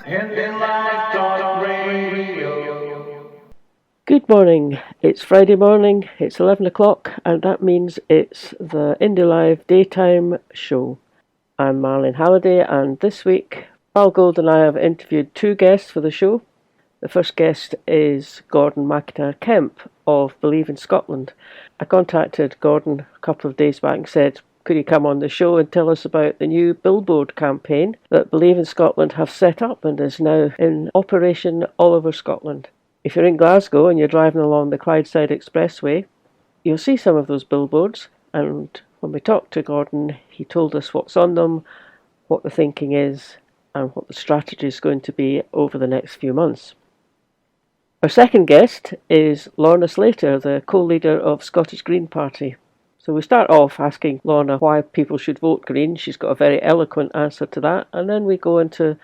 Indylive.radio. Good morning. It's Friday morning, it's 11 o'clock, and that means it's the Indylive daytime show. I'm Marlene Halliday, and this week, Val Gold and I have interviewed two guests for the show. The first guest is Gordon MacIntyre-Kemp of Believe in Scotland. I contacted Gordon a couple of days back and said, could he come on the show and tell us about the new billboard campaign that Believe in Scotland have set up and is now in operation all over Scotland. If you're in Glasgow and you're driving along the Clydeside Expressway, you'll see some of those billboards, and when we talked to Gordon, he told us what's on them, what the thinking is, and what the strategy is going to be over the next few months. Our second guest is Lorna Slater, the co-leader of Scottish Green Party. So we start off asking Lorna why people should vote Green. She's got a very eloquent answer to that, and then we go into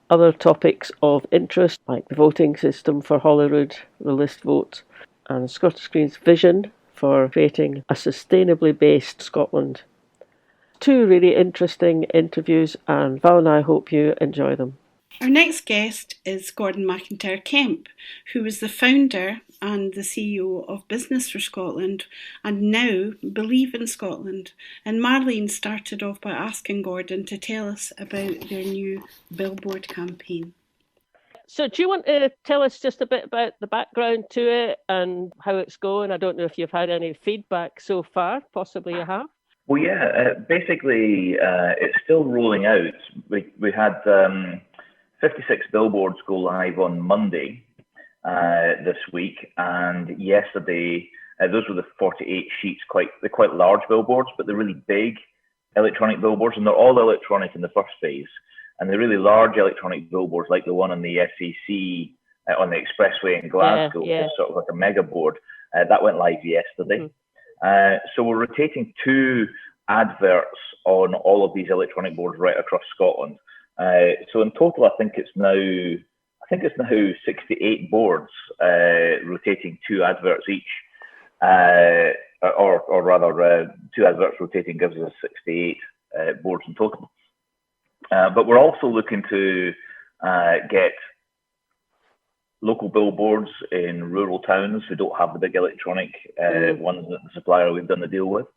other topics of interest, like the voting system for Holyrood, the list vote, and Scottish Green's vision for creating a sustainably based Scotland. Two really interesting interviews, and Val and I hope you enjoy them. Our next guest is Gordon MacIntyre-Kemp, who was the founder and the CEO of Business for Scotland and now Believe in Scotland. And Marlene started off by asking Gordon to tell us about their new billboard campaign. So do you want to tell us just a bit about the background to it and how it's going? I don't know if you've had any feedback so far, possibly you have. Well, yeah, basically it's still rolling out. We had 56 billboards go live on Monday this week, and yesterday those were the 48 sheets. They're quite large billboards, but they're really big electronic billboards, and they're all electronic in the first phase. And the really large electronic billboards, like the one on the SEC on the expressway in Glasgow, is sort of like a mega board. That went live yesterday. So we're rotating 2 adverts on all of these electronic boards right across Scotland. So in total, I think it's now 68 boards rotating 2 adverts each, or rather 2 adverts rotating gives us 68 boards in total. But we're also looking to get local billboards in rural towns who don't have the big electronic ones that the supplier we've done the deal with.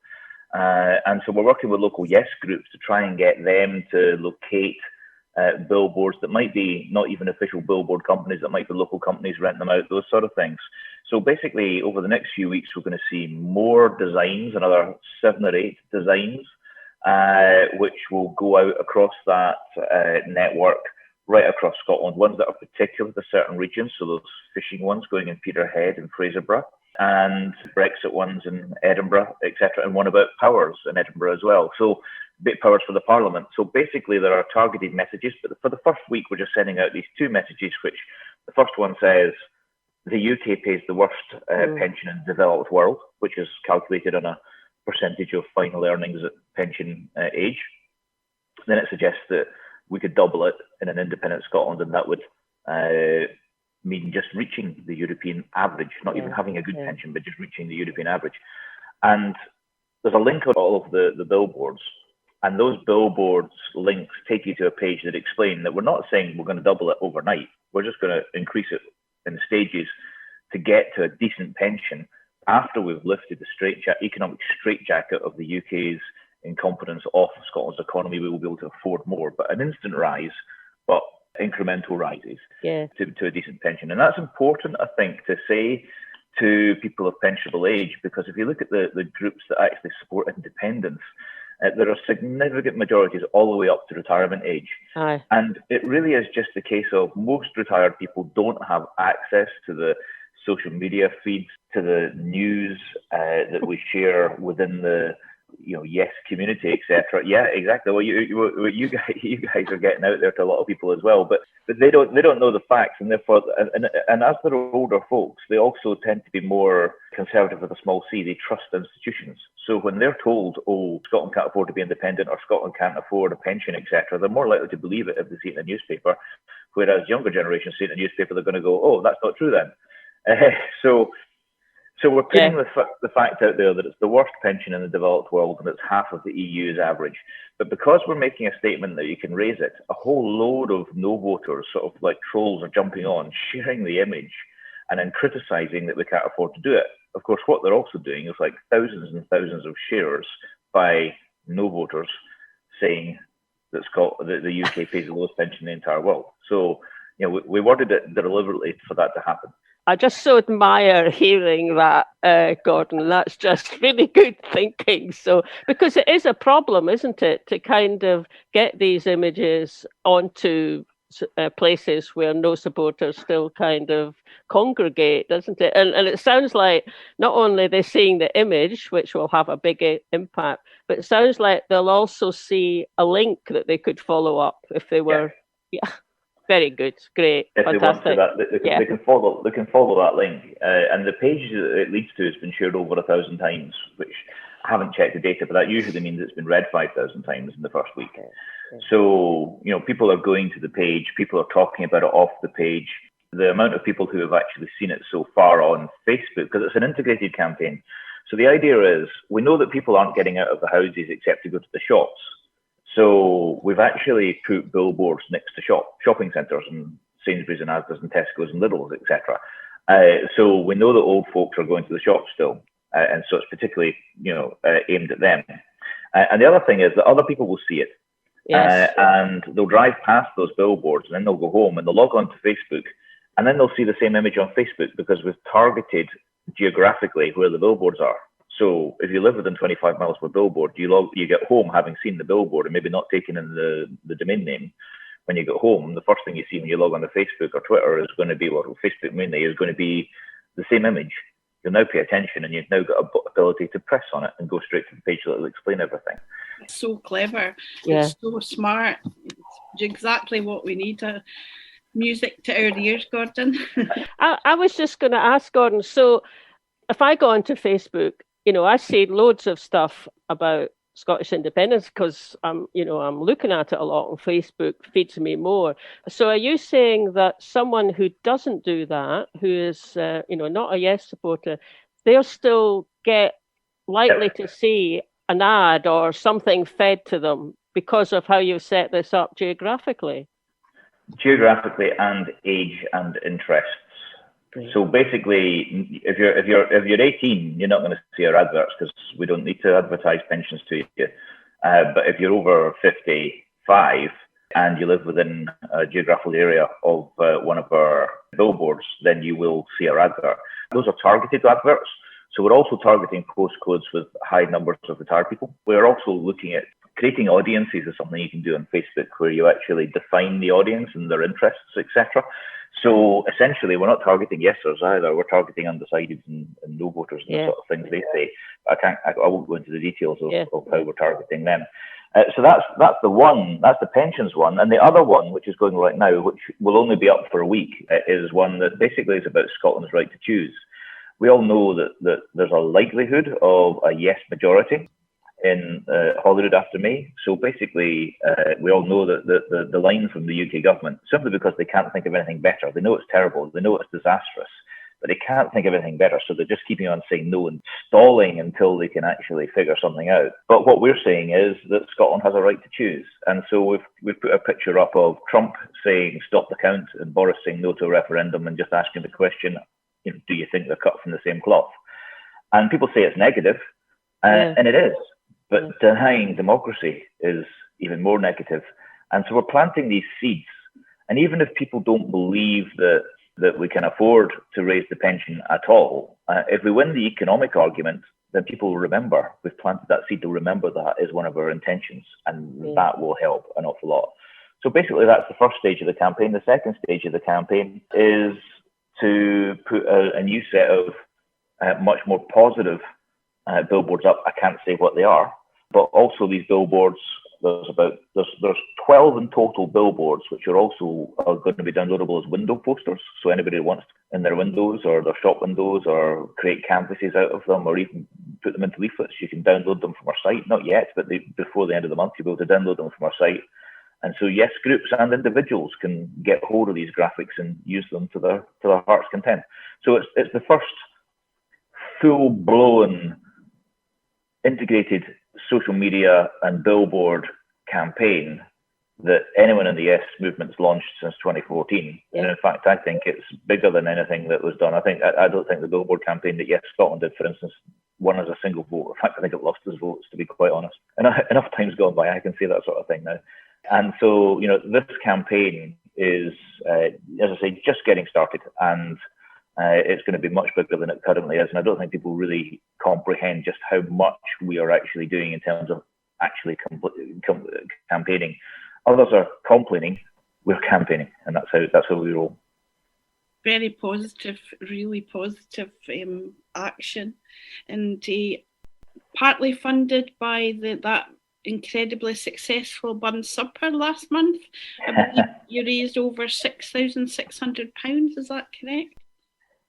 And so we're working with local yes groups to try and get them to locate billboards that might be not even official billboard companies, that might be local companies rent them out, those sort of things. So basically, over the next few weeks, we're going to see more designs, another 7 or 8 designs, which will go out across that network right across Scotland, ones that are particular to certain regions, so those fishing ones going in Peterhead and Fraserburgh, and Brexit ones in Edinburgh, etc., and one about powers in Edinburgh as well. So bit powers for the Parliament. So basically there are targeted messages, but for the first week we're just sending out these 2 messages, which the first one says the UK pays the worst pension in the developed world, which is calculated on a percentage of final earnings at pension age. Then it suggests that we could double it in an independent Scotland, and that would mean just reaching the European average, not even having a good pension, but just reaching the European average. And there's a link on all of the billboards, and those billboards links take you to a page that explain that we're not saying we're going to double it overnight. We're just going to increase it in stages to get to a decent pension after we've lifted the economic straitjacket of the UK's incompetence off Scotland's economy. We will be able to afford more, but an instant rise, but incremental rises to a decent pension. And that's important, I think, to say to people of pensionable age, because if you look at the groups that actually support independence, there are significant majorities all the way up to retirement age. Aye. And it really is just a case of most retired people don't have access to the social media feeds, to the news that we share within the yes community, etc. Yeah, exactly. Well, you guys are getting out there to a lot of people as well, but they don't know the facts, and therefore, and as they're older folks, they also tend to be more conservative with a small c. They trust institutions. So when they're told, oh, Scotland can't afford to be independent, or Scotland can't afford a pension, etc., they're more likely to believe it if they see it in the newspaper. Whereas younger generations see it in the newspaper, they're going to go, oh, that's not true then. So So we're putting the fact out there that it's the worst pension in the developed world and it's half of the EU's average. But because we're making a statement that you can raise it, a whole load of no voters, sort of like trolls, are jumping on, sharing the image and then criticising that we can't afford to do it. Of course, what they're also doing is like thousands and thousands of shares by no voters saying that the UK pays the lowest pension in the entire world. So, we worded it deliberately for that to happen. I just so admire hearing that, Gordon. That's just really good thinking. So, because it is a problem, isn't it, to kind of get these images onto places where no supporters still kind of congregate, doesn't it? And it sounds like not only they're seeing the image, which will have a big impact, but it sounds like they'll also see a link that they could follow up if they were, Very good, great, if fantastic. They want to, they can follow that link, and the page that it leads to has been shared over 1,000 times, which I haven't checked the data, but that usually means it's been read 5,000 times in the first week. So people are going to the page, people are talking about it off the page. The amount of people who have actually seen it so far on Facebook, because it's an integrated campaign. So the idea is, we know that people aren't getting out of the houses except to go to the shops. So we've actually put billboards next to shopping centres and Sainsbury's and Asda's and Tesco's and Lidl's, etc. So we know that old folks are going to the shops still, and so it's particularly aimed at them. And the other thing is that other people will see it, and they'll drive past those billboards, and then they'll go home and they'll log on to Facebook, and then they'll see the same image on Facebook because we've targeted geographically where the billboards are. So if you live within 25 miles of a billboard, you get home having seen the billboard and maybe not taken in the domain name. When you get home, the first thing you see when you log on to Facebook or Twitter is going to be, well, Facebook mainly, is going to be the same image. You'll now pay attention, and you've now got an ability to press on it and go straight to the page that will explain everything. It's so clever. Yeah. It's so smart. It's exactly what we need. Music to our ears, Gordon. I was just going to ask Gordon, so if I go onto Facebook, I see loads of stuff about Scottish independence because I'm looking at it a lot on Facebook, feeds me more. So are you saying that someone who doesn't do that, who is, not a Yes supporter, they'll still get likely to see an ad or something fed to them because of how you've set this up geographically? Geographically and age and interests. So basically, if you're 18, you're not going to see our adverts because we don't need to advertise pensions to you. But if you're over 55 and you live within a geographical area of one of our billboards, then you will see our advert. Those are targeted adverts. So we're also targeting postcodes with high numbers of retired people. We're also looking at creating audiences is something you can do on Facebook where you actually define the audience and their interests, etc. So essentially, we're not targeting yesers either. We're targeting undecideds and no voters and the sort of things they say. I won't go into the details of how we're targeting them. So that's the pensions one. And the other one, which is going right now, which will only be up for a week, is one that basically is about Scotland's right to choose. We all know that there's a likelihood of a yes majority in Holyrood after May. So basically, we all know that the line from the UK government, simply because they can't think of anything better, they know it's terrible, they know it's disastrous, but they can't think of anything better. So they're just keeping on saying no and stalling until they can actually figure something out. But what we're saying is that Scotland has a right to choose. And so we've put a picture up of Trump saying stop the count and Boris saying no to a referendum and just asking the question, do you think they're cut from the same cloth? And people say it's negative, and it is. But denying democracy is even more negative. And so we're planting these seeds. And even if people don't believe that we can afford to raise the pension at all, if we win the economic argument, then people will remember we've planted that seed. They'll remember that is one of our intentions, and that will help an awful lot. So basically, that's the first stage of the campaign. The second stage of the campaign is to put a new set of much more positive billboards up. I can't say what they are. But also these billboards, there's 12 in total billboards, which are going to be downloadable as window posters. So anybody who wants in their windows or their shop windows or create canvases out of them or even put them into leaflets, you can download them from our site. Not yet, but before the end of the month, you'll be able to download them from our site. And so yes, groups and individuals can get hold of these graphics and use them to their heart's content. So it's the first full-blown integrated social media and billboard campaign that anyone in the Yes movement's launched since 2014. Yeah. And in fact, I think it's bigger than anything that was done. I don't think the billboard campaign that Yes Scotland did, for instance, won as a single vote. In fact, I think it lost its votes, to be quite honest. And enough time's gone by, I can say that sort of thing now. And so, this campaign is, as I say, just getting started, and it's going to be much bigger than it currently is. And I don't think people really comprehend just how much we are actually doing in terms of actually campaigning. Others are complaining, we're campaigning, and that's how we roll. Very positive, really positive action, and partly funded by that incredibly successful Bun Supper last month. I believe you raised over £6,600. Is that correct?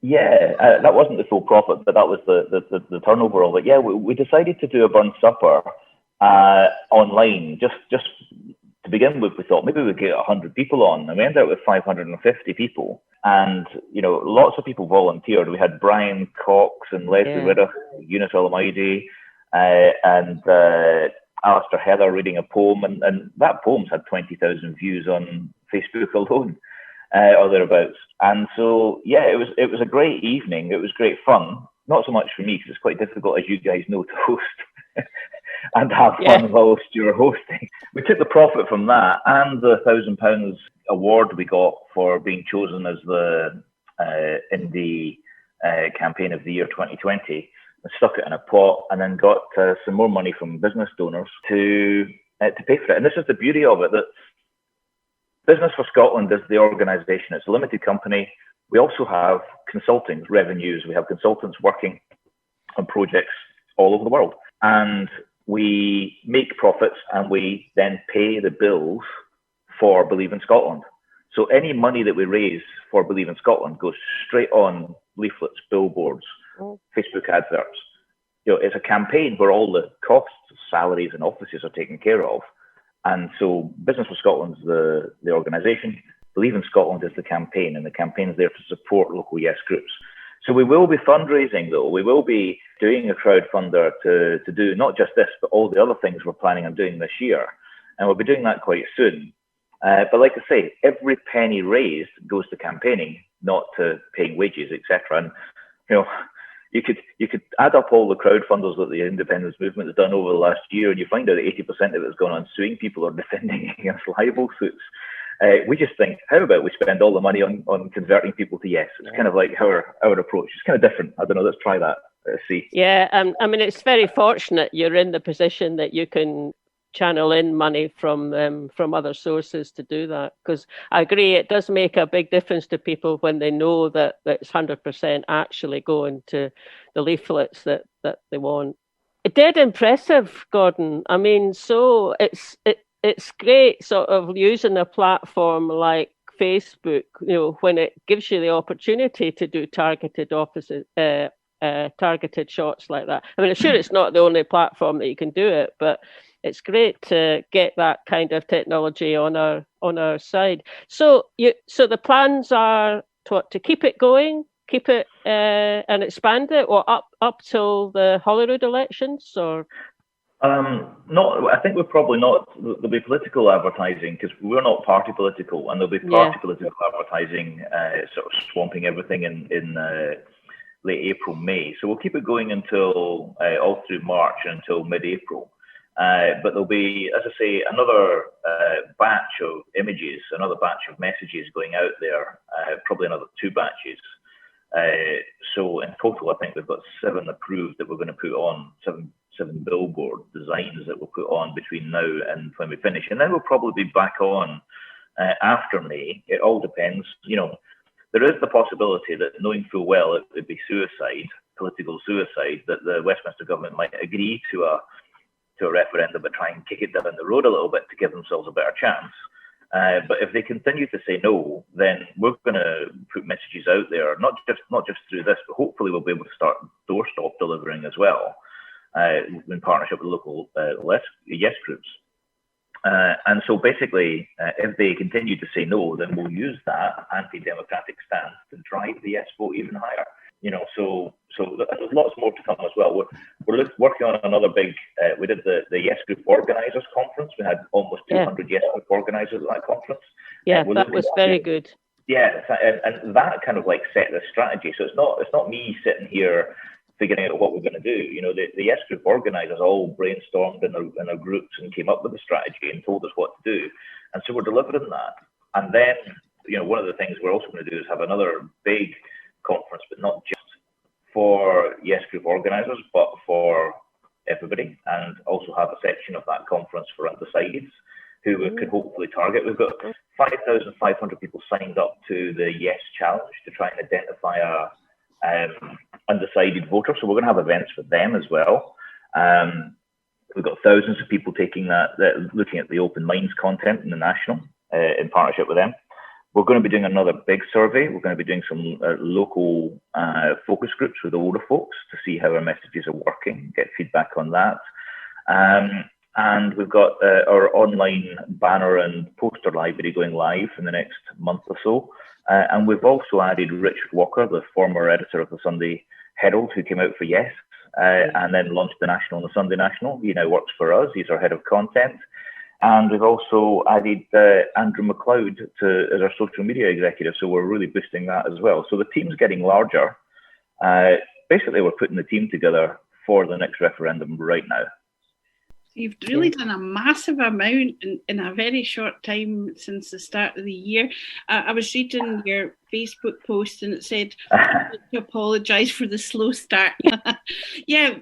Yeah, that wasn't the full profit, but that was the turnover of it. Yeah, we decided to do a Bun Supper online. Just to begin with, we thought maybe we'd get 100 people on, and we ended up with 550 people. And lots of people volunteered. We had Brian Cox and Leslie Riddoch, Eunice Alamaidi, and Alistair Heather reading a poem, and that poem's had 20,000 views on Facebook alone, or thereabouts. And so, yeah, it was a great evening. It was great fun. Not so much for me, because it's quite difficult, as you guys know, to host and have fun whilst you're hosting. We took the profit from that and the £1,000 award we got for being chosen as the Indie Campaign of the Year 2020, and stuck it in a pot, and then got some more money from business donors to pay for it. And this is the beauty of it, that Business for Scotland is the organisation. It's a limited company. We also have consulting revenues. We have consultants working on projects all over the world. And we make profits, and we then pay the bills for Believe in Scotland. So any money that we raise for Believe in Scotland goes straight on leaflets, billboards, Facebook adverts. It's a campaign where all the costs, salaries and offices are taken care of. And so Business for Scotland is the organisation. Believe in Scotland is the campaign, and the campaign is there to support local Yes groups. So we will be fundraising, though. We will be doing a crowdfunder to do not just this, but all the other things we're planning on doing this year. And we'll be doing that quite soon. But like I say, every penny raised goes to campaigning, not to paying wages, etc. And you could add up all the crowdfunders that the independence movement has done over the last year, and you find out that 80% of it's gone on suing people or defending against libel suits. We just think, how about we spend all the money on converting people to Yes? It's kind of like our approach. It's kind of different. I don't know. Let's try that. See. Yeah, I mean, it's very fortunate you're in the position that you can channel in money from other sources to do that, because I agree it does make a big difference to people when they know that it's 100% actually going to the leaflets that they want. Dead impressive, Gordon. I mean, so it's great sort of using a platform like Facebook, when it gives you the opportunity to do targeted shots like that. I mean, I'm sure it's not the only platform that you can do it, but it's great to get that kind of technology on our side. So the plans are to keep it going, keep it and expand it, or up till the Holyrood elections, or? No, I think we're probably not. There'll be political advertising, because we're not party political, and there'll be party political advertising sort of swamping everything in late April, May. So we'll keep it going until all through March, until mid-April. But there'll be, as I say, another batch of images, another batch of messages going out there, probably another 2 batches. So in total, I think we've got 7 approved that we're going to put on, seven billboard designs that we'll put on between now and when we finish. And then we'll probably be back on after May. It all depends. There is the possibility that, knowing full well it would be suicide, political suicide, that the Westminster government might agree to a referendum but try and kick it down the road a little bit to give themselves a better chance. But if they continue to say no, then we're going to put messages out there, not just through this, but hopefully we'll be able to start doorstop delivering as well, in partnership with local Yes groups. And so basically, if they continue to say no, then we'll use that anti-democratic stance to drive the Yes vote even higher. So there's lots more to come as well. We're working on another big. We did the Yes Group Organisers Conference. We had almost 200 Yes Group organisers at that conference. Yeah, that was very good. Yeah, and that kind of like set the strategy. So it's not me sitting here figuring out what we're going to do. The Yes Group organisers all brainstormed in their groups and came up with a strategy and told us what to do. And so we're delivering that. And then, one of the things we're also going to do is have another big conference, but not just for Yes Group organisers, but for everybody, and also have a section of that conference for undecideds, who we could hopefully target. We've got 5,500 people signed up to the Yes Challenge to try and identify a undecided voter. So we're going to have events for them as well. We've got thousands of people taking that looking at the Open Minds content in the National in partnership with them. We're going to be doing another big survey. We're going to be doing some local focus groups with older folks to see how our messages are working, get feedback on that. And we've got our online banner and poster library going live in the next month or so. And we've also added Richard Walker, the former editor of the Sunday Herald, who came out for Yes, and then launched the National and the Sunday National. He now works for us. He's our head of content. And we've also added Andrew McLeod as our social media executive. So we're really boosting that as well. So the team's getting larger. Basically, we're putting the team together for the next referendum right now. You've really done a massive amount in a very short time since the start of the year. I was reading your Facebook post and it said, to apologise for the slow start. Yeah,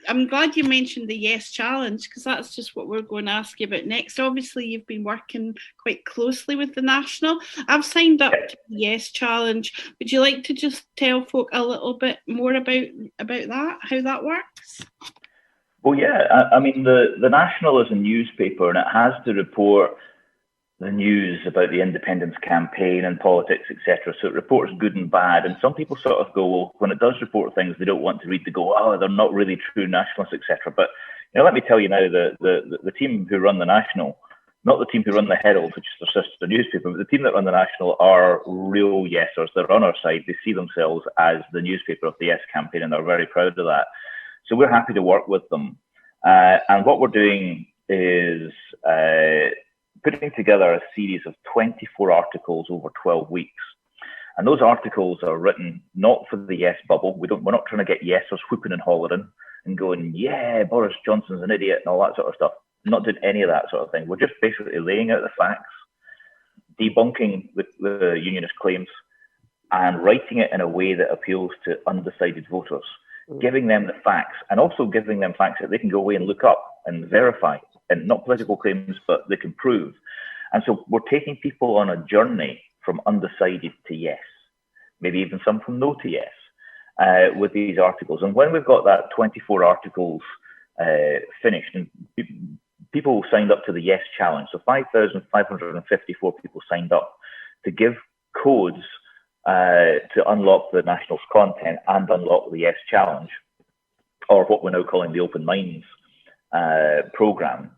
I'm glad you mentioned the Yes Challenge, because that's just what we're going to ask you about next. Obviously, you've been working quite closely with the National. I've signed up to the Yes Challenge. Would you like to just tell folk a little bit more about that, how that works? Well, yeah, I mean, the National is a newspaper and it has to report the news about the independence campaign and politics, etc. So it reports good and bad. And some people sort of go, well, when it does report things they don't want to read, they go, oh, they're not really true nationalists, etc. But let me tell you now, the team who run the National, not the team who run the Herald, which is their sister newspaper, but the team that run the National are real yesers. They're on our side. They see themselves as the newspaper of the Yes campaign, and they're very proud of that. So we're happy to work with them. And what we're doing is putting together a series of 24 articles over 12 weeks. And those articles are written not for the Yes bubble. We're not trying to get Yesers whooping and hollering and going, yeah, Boris Johnson's an idiot and all that sort of stuff. I'm not doing any of that sort of thing. We're just basically laying out the facts, debunking the unionist claims, and writing it in a way that appeals to undecided voters, giving them the facts, and also giving them facts that they can go away and look up and verify, and not political claims, but they can prove. And so we're taking people on a journey from undecided to yes, maybe even some from no to yes, with these articles. And when we've got that 24 articles finished, and people signed up to the Yes Challenge, so 5,554 people signed up to give codes to unlock the National's content and unlock the Yes Challenge, or what we're now calling the Open Minds program.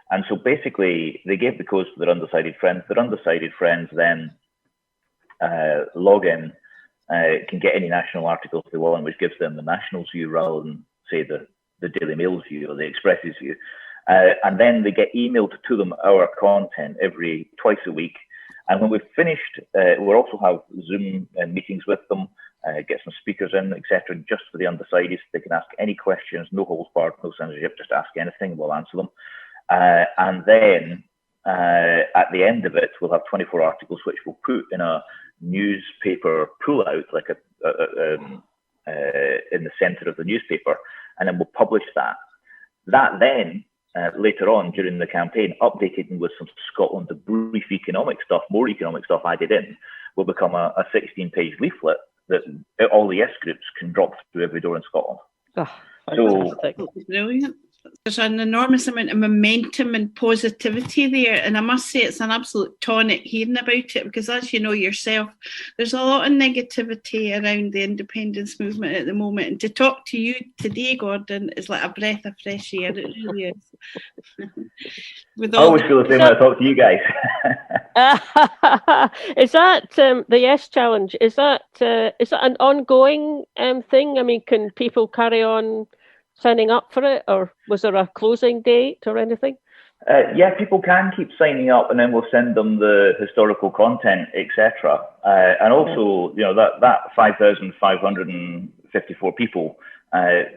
And so basically, they gave the codes to their undecided friends. Their undecided friends then log in, can get any National articles they want, which gives them the National's view rather than, say, the Daily Mail's view or the Express's view. And then they get emailed to them our content twice a week. And when we've finished, we'll also have Zoom meetings with them, get some speakers in, etc., just for the undecideds. They can ask any questions, no holds barred, no censorship, just ask anything, we'll answer them. And then at the end of it, we'll have 24 articles, which we'll put in a newspaper pull-out, like in the centre of the newspaper, and then we'll publish that. That then, later on during the campaign, updated with some Scotland brief economic stuff, more economic stuff added in, will become a 16-page leaflet that all the Yes groups can drop through every door in Scotland. Oh, fantastic. So brilliant. There's an enormous amount of momentum and positivity there, and I must say it's an absolute tonic hearing about it, because as you know yourself, there's a lot of negativity around the independence movement at the moment, and to talk to you today, Gordon, is like a breath of fresh air. It really is. I always feel the same when I talk to you guys. Is that the Yes Challenge? Is that an ongoing thing? I mean, can people carry on signing up for it, or was there a closing date or anything? Yeah, people can keep signing up, and then we'll send them the historical content, etc. And also, that 5,554 people,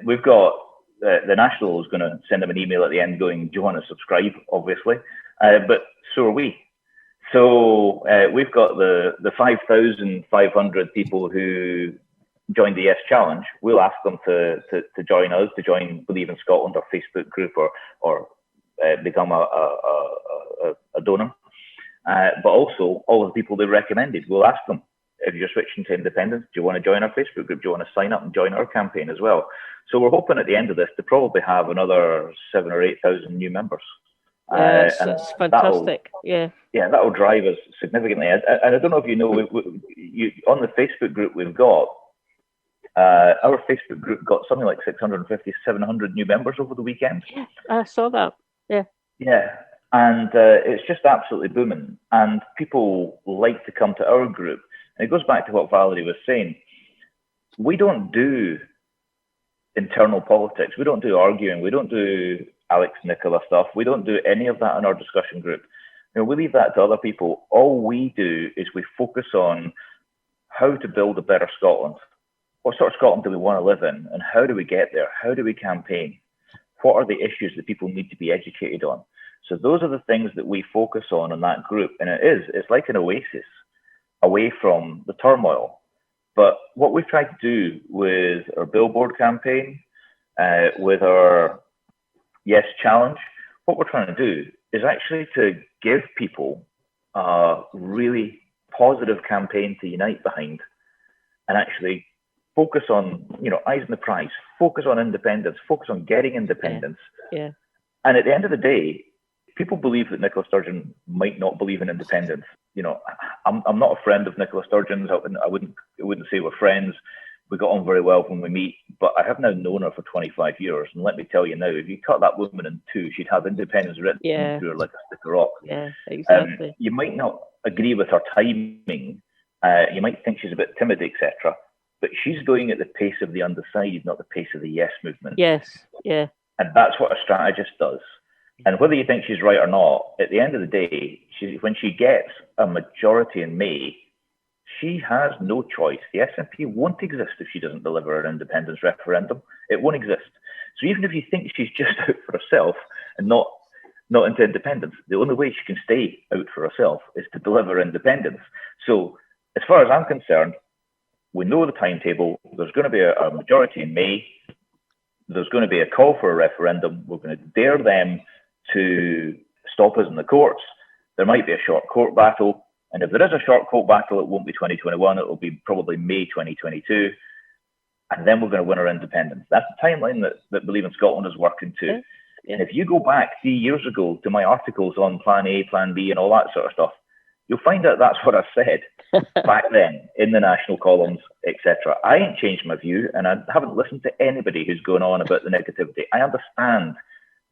we've got the National is going to send them an email at the end going, "Do you want to subscribe?" Obviously, but so are we. So we've got the 5,500 people who joined the Yes Challenge. We'll ask them to join us, to join Believe in Scotland, our Facebook group, or become a donor. But also, all the people they recommended, we'll ask them, if you're switching to independence, do you want to join our Facebook group? Do you want to sign up and join our campaign as well? So we're hoping at the end of this to probably have another 7,000 or 8,000 new members. Yes, that's fantastic. That'll drive us significantly. And I don't know if you know, on the Facebook group we've got, our Facebook group got something like 650, 700 new members over the weekend. Yeah, I saw that. Yeah. And it's just absolutely booming. And people like to come to our group. And it goes back to what Valerie was saying. We don't do internal politics. We don't do arguing. We don't do Alex Nicola stuff. We don't do any of that in our discussion group. We leave that to other people. All we do is we focus on how to build a better Scotland. What sort of Scotland do we want to live in? And how do we get there? How do we campaign? What are the issues that people need to be educated on? So those are the things that we focus on in that group. And it's like an oasis away from the turmoil. But what we've tried to do with our billboard campaign, with our Yes Challenge, what we're trying to do is actually to give people a really positive campaign to unite behind and actually focus on, eyes on the prize, focus on independence, focus on getting independence. Yeah. And at the end of the day, people believe that Nicola Sturgeon might not believe in independence. I'm not a friend of Nicola Sturgeon's. I wouldn't say we're friends. We got on very well when we meet, but I have now known her for 25 years. And let me tell you now, if you cut that woman in two, she'd have independence written through her like a stick of rock. Yeah, exactly. You might not agree with her timing. You might think she's a bit timid, etc. But she's going at the pace of the undecided, not the pace of the yes movement. Yes, yeah. And that's what a strategist does. And whether you think she's right or not, at the end of the day, when she gets a majority in May, she has no choice. The SNP won't exist if she doesn't deliver an independence referendum. It won't exist. So even if you think she's just out for herself and not into independence, the only way she can stay out for herself is to deliver independence. So as far as I'm concerned, we know the timetable. There's going to be a majority in May. There's going to be a call for a referendum. We're going to dare them to stop us in the courts. There might be a short court battle. And if there is a short court battle, it won't be 2021. It will be probably May 2022. And then we're going to win our independence. That's the timeline that Believe in Scotland is working to. Yeah. And if you go back 3 years ago to my articles on Plan A, Plan B, and all that sort of stuff, you'll find out that's what I said back then in the national columns, etc. I ain't changed my view, and I haven't listened to anybody who's going on about the negativity. I understand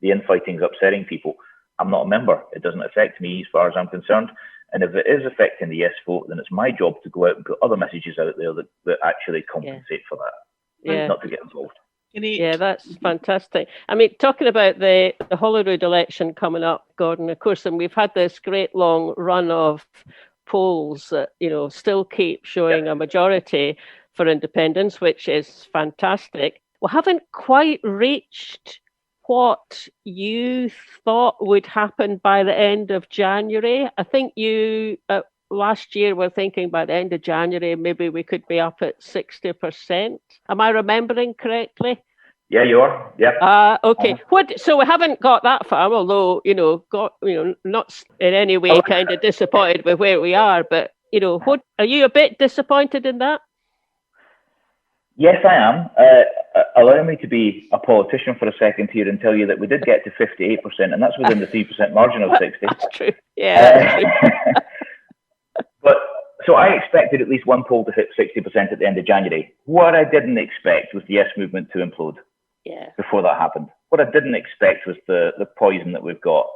the infighting's upsetting people. I'm not a member. It doesn't affect me as far as I'm concerned. And if it is affecting the yes vote, then it's my job to go out and put other messages out there that actually compensate for that, not to get involved. Yeah, that's fantastic. I mean, talking about the Holyrood election coming up, Gordon, of course, and we've had this great long run of polls that, still keep showing a majority for independence, which is fantastic. We haven't quite reached what you thought would happen by the end of January. I think you last year were thinking by the end of January, maybe we could be up at 60%. Am I remembering correctly? Yeah, you are. Yeah. Okay. So we haven't got that far, although, not in any way kind of disappointed with where we are. But, are you a bit disappointed in that? Yes, I am. Allow me to be a politician for a second here and tell you that we did get to 58%, and that's within the 3% margin of 60%. That's true. Yeah. But so I expected at least one poll to hit 60% at the end of January. What I didn't expect was the yes movement to implode. Yeah. Before that happened. What I didn't expect was the poison that we've got.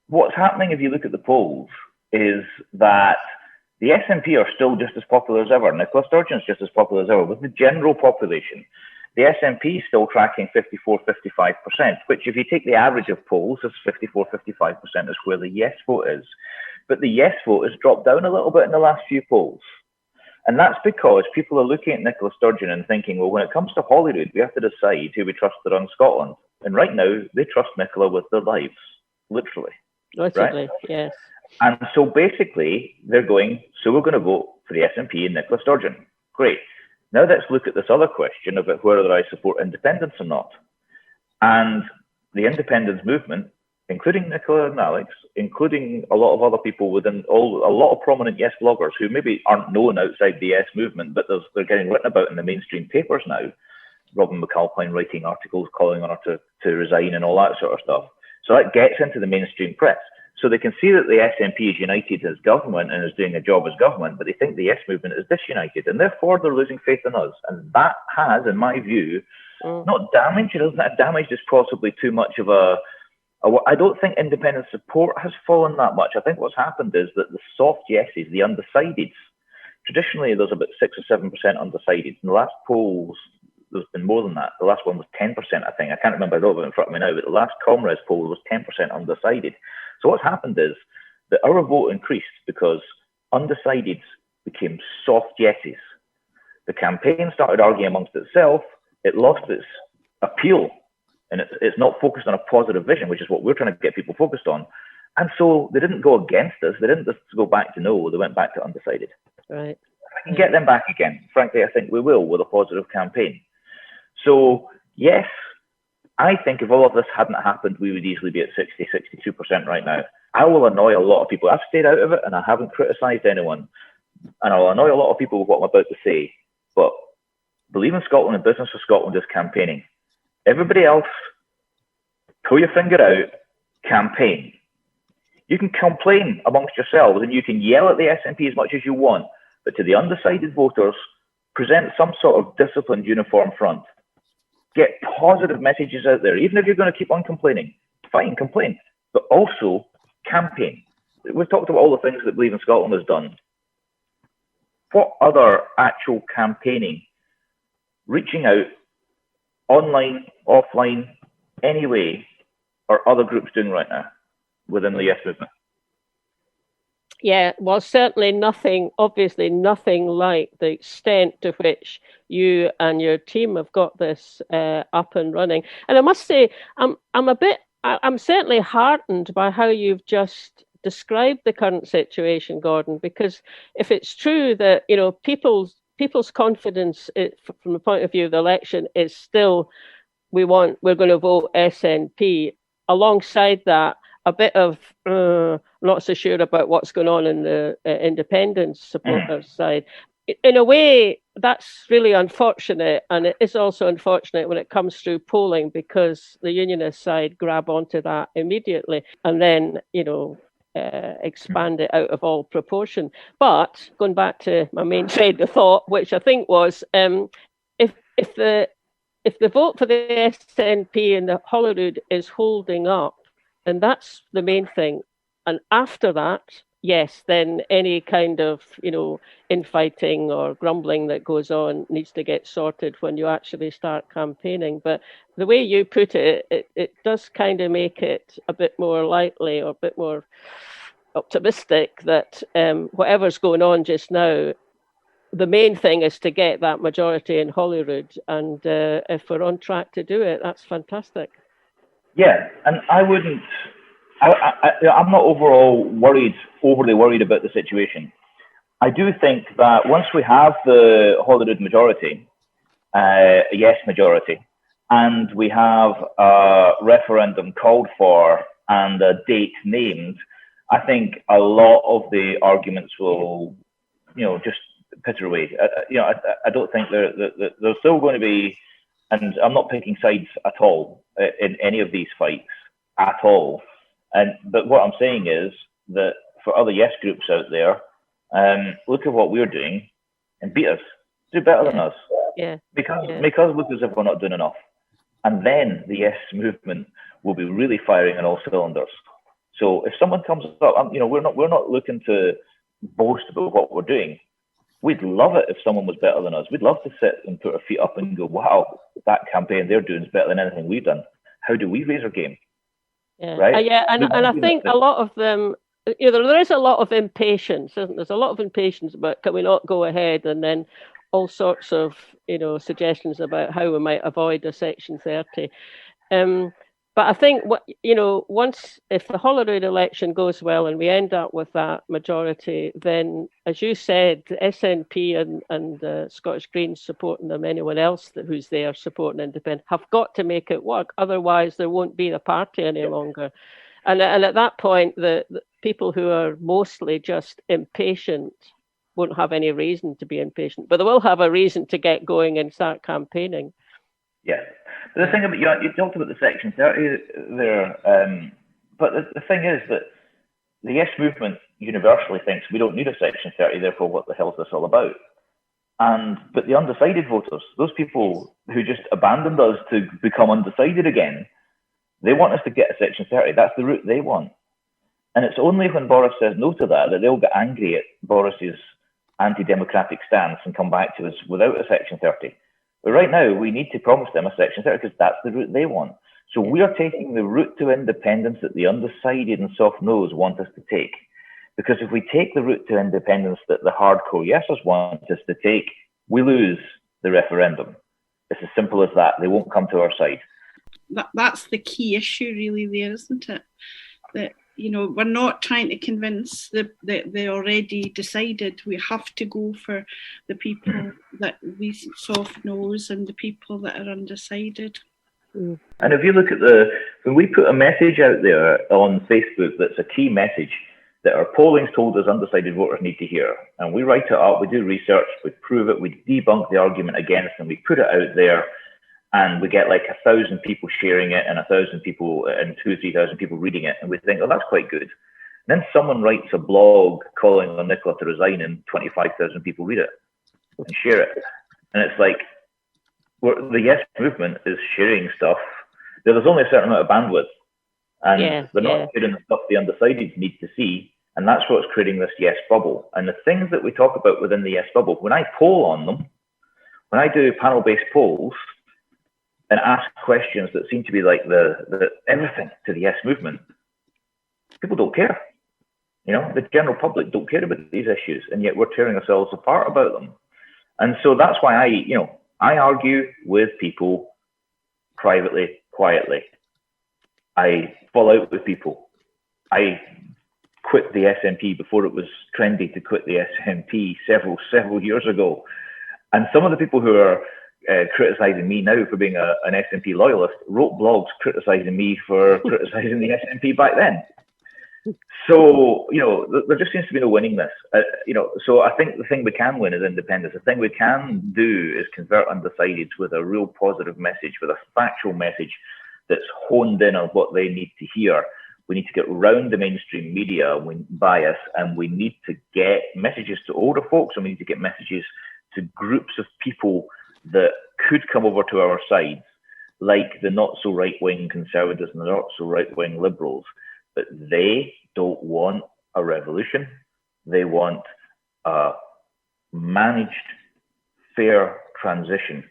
What's happening if you look at the polls is that the SNP are still just as popular as ever. Nicola Sturgeon's just as popular as ever. With the general population, the SNP is still tracking 54-55%, which if you take the average of polls, is 54-55% is where the yes vote is. But the yes vote has dropped down a little bit in the last few polls. And that's because people are looking at Nicola Sturgeon and thinking, well, when it comes to Holyrood, we have to decide who we trust to run Scotland. And right now, they trust Nicola with their lives, literally. Literally, right? Yes. And so basically, they're going, so we're going to vote for the SNP and Nicola Sturgeon. Great. Now let's look at this other question about whether I support independence or not. And the independence movement, including Nicola and Alex, including a lot of other people within a lot of prominent Yes bloggers who maybe aren't known outside the Yes movement, but they're getting written about in the mainstream papers now. Robin McAlpine writing articles calling on her to resign and all that sort of stuff. So that gets into the mainstream press. So they can see that the SNP is united as government and is doing a job as government, but they think the Yes movement is disunited, and therefore they're losing faith in us. And that has, in my view, not damaged. Damaged is possibly too much of I don't think independent support has fallen that much. I think what's happened is that the soft yeses, the undecideds, traditionally there's about 6 or 7% undecideds. In the last polls, there's been more than that. The last one was 10%, I think. I can't remember, I don't have it in front of me now, but the last Comres poll was 10% undecided. So what's happened is that our vote increased because undecideds became soft yeses. The campaign started arguing amongst itself. It lost its appeal, and it's not focused on a positive vision, which is what we're trying to get people focused on. And so they didn't go against us. They didn't just go back to no. They went back to undecided. Right. We can get them back again. Frankly, I think we will with a positive campaign. So, yes, I think if all of this hadn't happened, we would easily be at 60, 62% right now. I will annoy a lot of people. I've stayed out of it and I haven't criticised anyone. And I'll annoy a lot of people with what I'm about to say. But Believe in Scotland and Business for Scotland is campaigning. Everybody else, pull your finger out, campaign. You can complain amongst yourselves and you can yell at the SNP as much as you want, but to the undecided voters, present some sort of disciplined uniform front. Get positive messages out there. Even if you're going to keep on complaining, fine, complain, but also campaign. We've talked about all the things that Believe in Scotland has done. What other actual campaigning, reaching out, online, offline, anyway, are other groups doing right now within the Yes movement? Yeah, well, certainly nothing, obviously nothing like the extent to which you and your team have got this up and running. And I must say, I'm certainly heartened by how you've just described the current situation, Gordon, because if it's true that, you know, people's confidence from the point of view of the election is still, we're going to vote SNP, alongside that, a bit of not so sure about what's going on in the independence supporters side. In a way, that's really unfortunate, and it is also unfortunate when it comes through polling, because the unionist side grab onto that immediately and then, you know, expand it out of all proportion. But going back to my main train of thought, which I think was, if the vote for the SNP in the Holyrood is holding up, and that's the main thing. And after that, yes, then any kind of, you know, infighting or grumbling that goes on needs to get sorted when you actually start campaigning. But the way you put it, it does kind of make it a bit more likely or a bit more optimistic that whatever's going on just now, the main thing is to get that majority in Holyrood. And if we're on track to do it, that's fantastic. Yeah, and I'm not overly worried about the situation. I do think that once we have the Holyrood majority, a yes majority, and we have a referendum called for and a date named, I think a lot of the arguments will, you know, just pitter away. I don't think there's still going to be, and I'm not picking sides at all in any of these fights at all. But what I'm saying is that for other yes groups out there, look at what we're doing and beat us. Do better than us. Yeah. Because make us look as if we're not doing enough. And then the yes movement will be really firing on all cylinders. So if someone comes up, we're not looking to boast about what we're doing. We'd love it if someone was better than us. We'd love to sit and put our feet up and go, wow, that campaign they're doing is better than anything we've done. How do we raise our game? Yeah, right? And I think a lot of them, there is a lot of impatience, isn't there? There's a lot of impatience about, can we not go ahead, and then all sorts of, suggestions about how we might avoid a Section 30. But I think, if the Holyrood election goes well and we end up with that majority, then, as you said, the SNP and the Scottish Greens supporting them, anyone else who's there supporting independent, have got to make it work. Otherwise, there won't be a party any longer. And at that point, the people who are mostly just impatient won't have any reason to be impatient, but they will have a reason to get going and start campaigning. Yeah. But the thing about, you talked about the Section 30 there, but the thing is that the Yes movement universally thinks we don't need a Section 30, therefore what the hell is this all about? But the undecided voters, those people who just abandoned us to become undecided again, they want us to get a Section 30. That's the route they want. And it's only when Boris says no to that they'll get angry at Boris's anti-democratic stance and come back to us without a Section 30. But right now, we need to promise them a Section 30 because that's the route they want. So we are taking the route to independence that the undecided and soft nose want us to take. Because if we take the route to independence that the hardcore yesers want us to take, we lose the referendum. It's as simple as that. They won't come to our side. That's the key issue really there, isn't it? That, we're not trying to convince the already decided. We have to go for the people that we soft nose and the people that are undecided. And if you look at when we put a message out there on Facebook that's a key message that our polling's told us undecided voters need to hear, and we write it up, we do research, we prove it, we debunk the argument against, and we put it out there, and we get like 1,000 people sharing it and 1,000 people and 2,000-3,000 people reading it, and we think, oh, that's quite good. And then someone writes a blog calling on Nicola to resign, and 25,000 people read it and share it, and it's like, the Yes movement is sharing stuff. There's only a certain amount of bandwidth, and they're not sharing the stuff the undecideds need to see, and that's what's creating this Yes bubble. And the things that we talk about within the Yes bubble, when I poll on them, when I do panel-based polls and ask questions that seem to be like the everything to the Yes movement, people don't care. The general public don't care about these issues, and yet we're tearing ourselves apart about them. And so that's why I argue with people privately, quietly. I fall out with people. I quit the SNP before it was trendy to quit the SNP several years ago. And some of the people who are criticising me now for being an SNP loyalist wrote blogs criticising me for criticising the SNP back then. So, there just seems to be no winning this. So I think the thing we can win is independence. The thing we can do is convert undecideds with a real positive message, with a factual message that's honed in on what they need to hear. We need to get round the mainstream media bias, and we need to get messages to older folks, and we need to get messages to groups of people that could come over to our sides, like the not so right-wing conservatives and the not so right-wing liberals. But they don't want a revolution. They want a managed, fair transition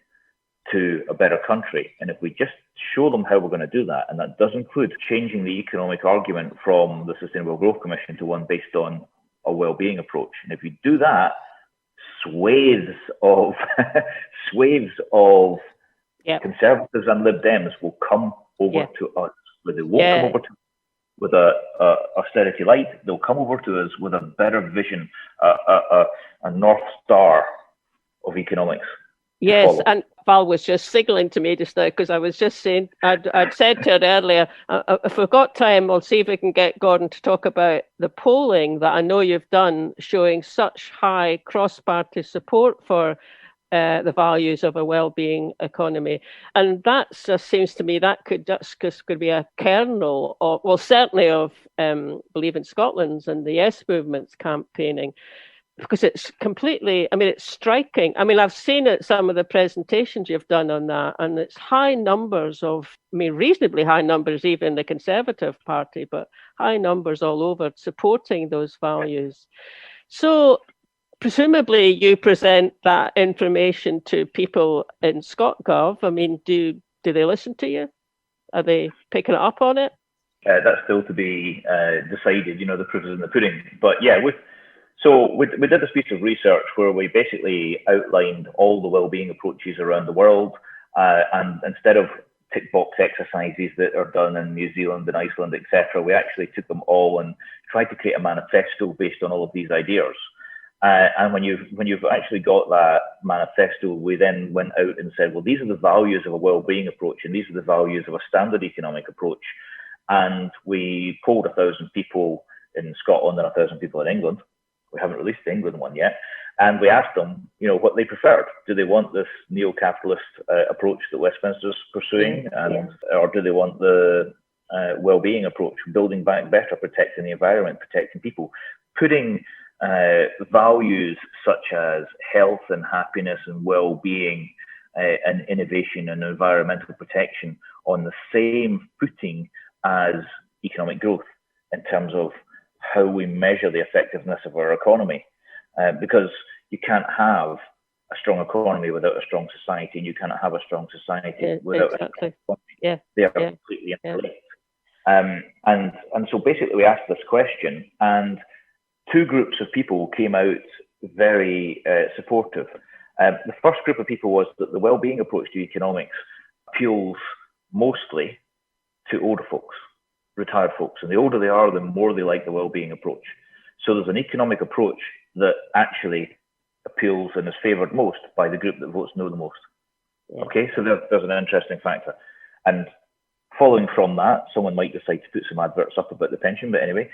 to a better country. And if we just show them how we're going to do that, and that does include changing the economic argument from the Sustainable Growth Commission to one based on a well-being approach. And if you do that, swathes of Conservatives and Lib Dems will come over to us. But they won't come over to with a austerity light. They'll come over to us with a better vision, a North Star of economics. Yes, and Val was just signalling to me just now, because I was just saying, I'd said to her earlier, if we've got time, I'll see if we can get Gordon to talk about the polling that I know you've done showing such high cross-party support for the values of a well-being economy. And that just seems to me that could be a kernel of, well, certainly of Believe in Scotland's and the Yes movement's campaigning. because it's completely, it's striking. I've seen it, some of the presentations you've done on that, and it's high numbers reasonably high numbers, even the Conservative Party, but high numbers all over supporting those values. So presumably you present that information to people in ScotGov. Do they listen to you? Are they picking up on it? That's still to be decided. The proof is in the pudding. But yeah, So we did this piece of research where we basically outlined all the wellbeing approaches around the world, and instead of tick box exercises that are done in New Zealand and Iceland, etc., we actually took them all and tried to create a manifesto based on all of these ideas. And when you've actually got that manifesto, we then went out and said, well, these are the values of a wellbeing approach, and these are the values of a standard economic approach. And we polled 1,000 people in Scotland and 1,000 people in England. We haven't released the England one yet. And we asked them, what they preferred. Do they want this neo-capitalist approach that Westminster's pursuing? Or do they want the well-being approach, building back better, protecting the environment, protecting people, putting values such as health and happiness and well-being and innovation and environmental protection on the same footing as economic growth in terms of how we measure the effectiveness of our economy, because you can't have a strong economy without a strong society, and you cannot have a strong society without a strong economy. They are completely interlinked. And so basically we asked this question, and two groups of people came out very supportive. The first group of people was that the well-being approach to economics appeals mostly to older folks, retired folks, and the older they are, the more they like the well-being approach. So there's an economic approach that actually appeals and is favoured most by the group that votes no the most. Yeah. Okay, so there's an interesting factor. And following from that, someone might decide to put some adverts up about the pension, but anyway,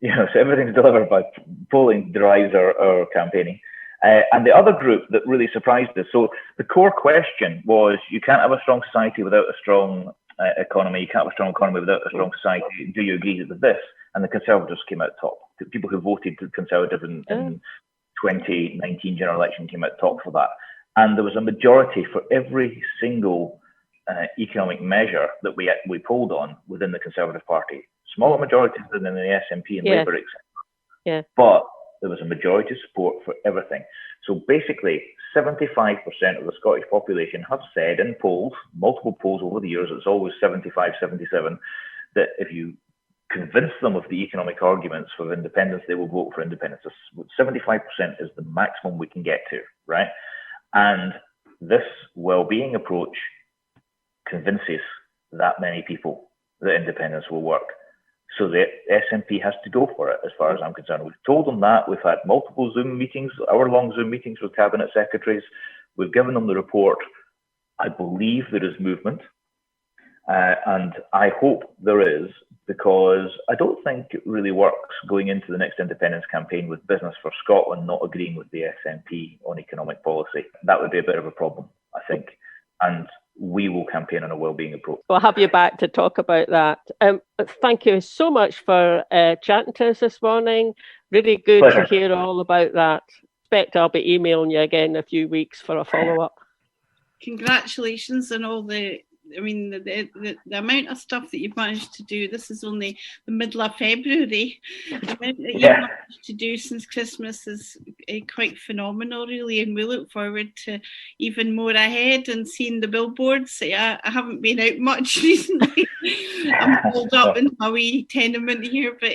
so everything's delivered by polling drives our campaigning. And the other group that really surprised us, so the core question was, you can't have a strong society without a strong economy, you can't have a strong economy without a strong society. Do you agree with this? And the Conservatives came out top. The people who voted Conservative in 2019 general election came out top for that. And there was a majority for every single economic measure that we polled on within the Conservative Party. Smaller majorities than in the SNP and Labour, etc. Yeah. But there was a majority support for everything. So basically, 75% of the Scottish population have said in polls, multiple polls over the years, it's always 75, 77, that if you convince them of the economic arguments for independence, they will vote for independence. 75% is the maximum we can get to, right? And this well-being approach convinces that many people that independence will work. So the SNP has to go for it, as far as I'm concerned. We've told them that. We've had multiple Zoom meetings, hour-long Zoom meetings with cabinet secretaries. We've given them the report. I believe there is movement, and I hope there is, because I don't think it really works going into the next independence campaign with Business for Scotland not agreeing with the SNP on economic policy. That would be a bit of a problem, I think. And we will campaign on a wellbeing approach. We'll have you back to talk about that. Thank you so much for chatting to us this morning. Really good Pleasure. To hear all about that. Expect I'll be emailing you again in a few weeks for a follow-up. Congratulations on all the amount of stuff that you've managed to do. This is only the middle of February. The amount that you've managed to do since Christmas is quite phenomenal, really, and we look forward to even more ahead and seeing the billboards. I haven't been out much recently. I'm holed up in my wee tenement here, but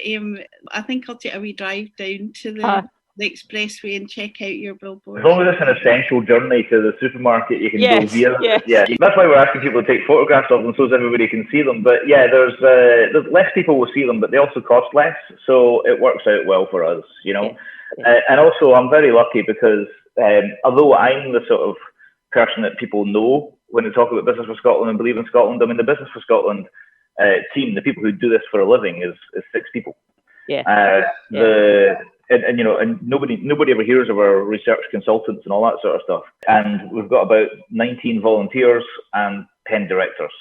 I think I'll take a wee drive down to the expressway and check out your billboard. As long as it's an essential journey to the supermarket, you can go via them. Yeah, that's why we're asking people to take photographs of them so that everybody can see them. But yeah, there's less people will see them, but they also cost less, so it works out well for us, And also, I'm very lucky because although I'm the sort of person that people know when they talk about Business for Scotland and believe in Scotland, I mean, the Business for Scotland team, the people who do this for a living, is 6 people. And nobody ever hears of our research consultants and all that sort of stuff. And we've got about 19 volunteers and 10 directors.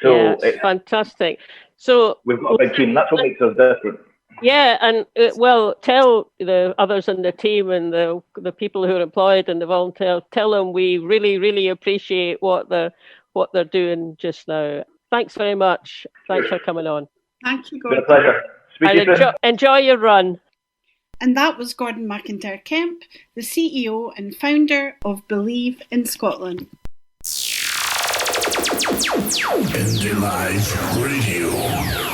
So it's fantastic. So we've got a big team. That's what makes us different. Yeah, and well, tell the others in the team and the people who are employed and the volunteers, tell them we really, really appreciate what they're doing just now. Thanks very much. Thanks for coming on. Thank you, It's been a Gordon. pleasure. Speak to you soon. Enjoy your run. And that was Gordon MacIntyre-Kemp, the CEO and founder of Believe in Scotland. Indylive.radio.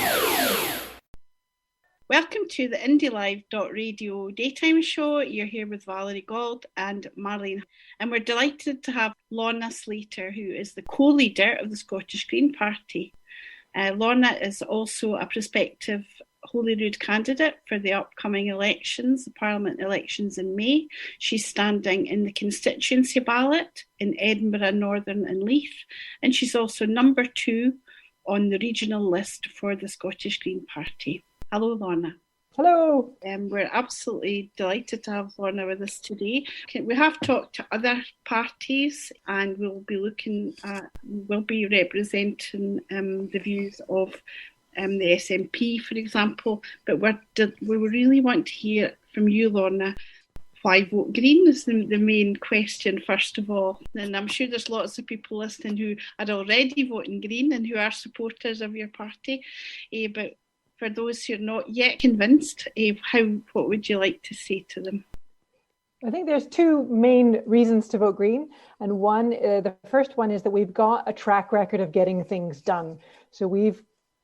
Welcome to the Indylive.radio daytime show. You're here with Valerie Gold and Marlene, and we're delighted to have Lorna Slater, who is the co-leader of the Scottish Green Party. Lorna is also a prospective Holyrood candidate for the upcoming elections, the Parliament elections in May. She's standing in the constituency ballot in Edinburgh, Northern and Leith, and she's also number 2 on the regional list for the Scottish Green Party. Hello, Lorna. Hello. We're absolutely delighted to have Lorna with us today. We have talked to other parties, and we'll be representing the views of the SNP, for example. But we really want to hear from you, Lorna. Why vote Green is the main question, first of all. And I'm sure there's lots of people listening who are already voting Green and who are supporters of your party. But for those who are not yet convinced, what would you like to say to them? I think there's 2 main reasons to vote Green. And the first one is that we've got a track record of getting things done. So we've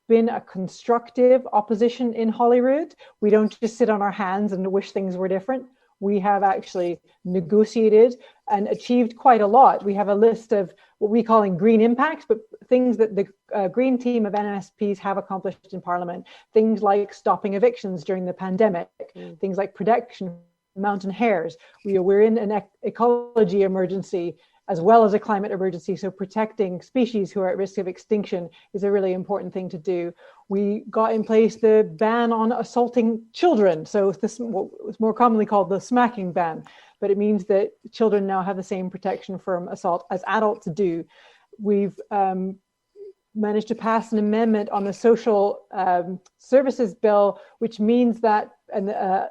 been a constructive opposition in Holyrood. We don't just sit on our hands and wish things were different. We have actually negotiated and achieved quite a lot. We have a list of what we call green impacts, but things that the Green team of NMSPs have accomplished in Parliament. Things like stopping evictions during the pandemic, things like protection of mountain hares. We're in an ecology emergency as well as a climate emergency. So protecting species who are at risk of extinction is a really important thing to do. We got in place the ban on assaulting children. So this was more commonly called the smacking ban, but it means that children now have the same protection from assault as adults do. We've managed to pass an amendment on the social services bill, which means that the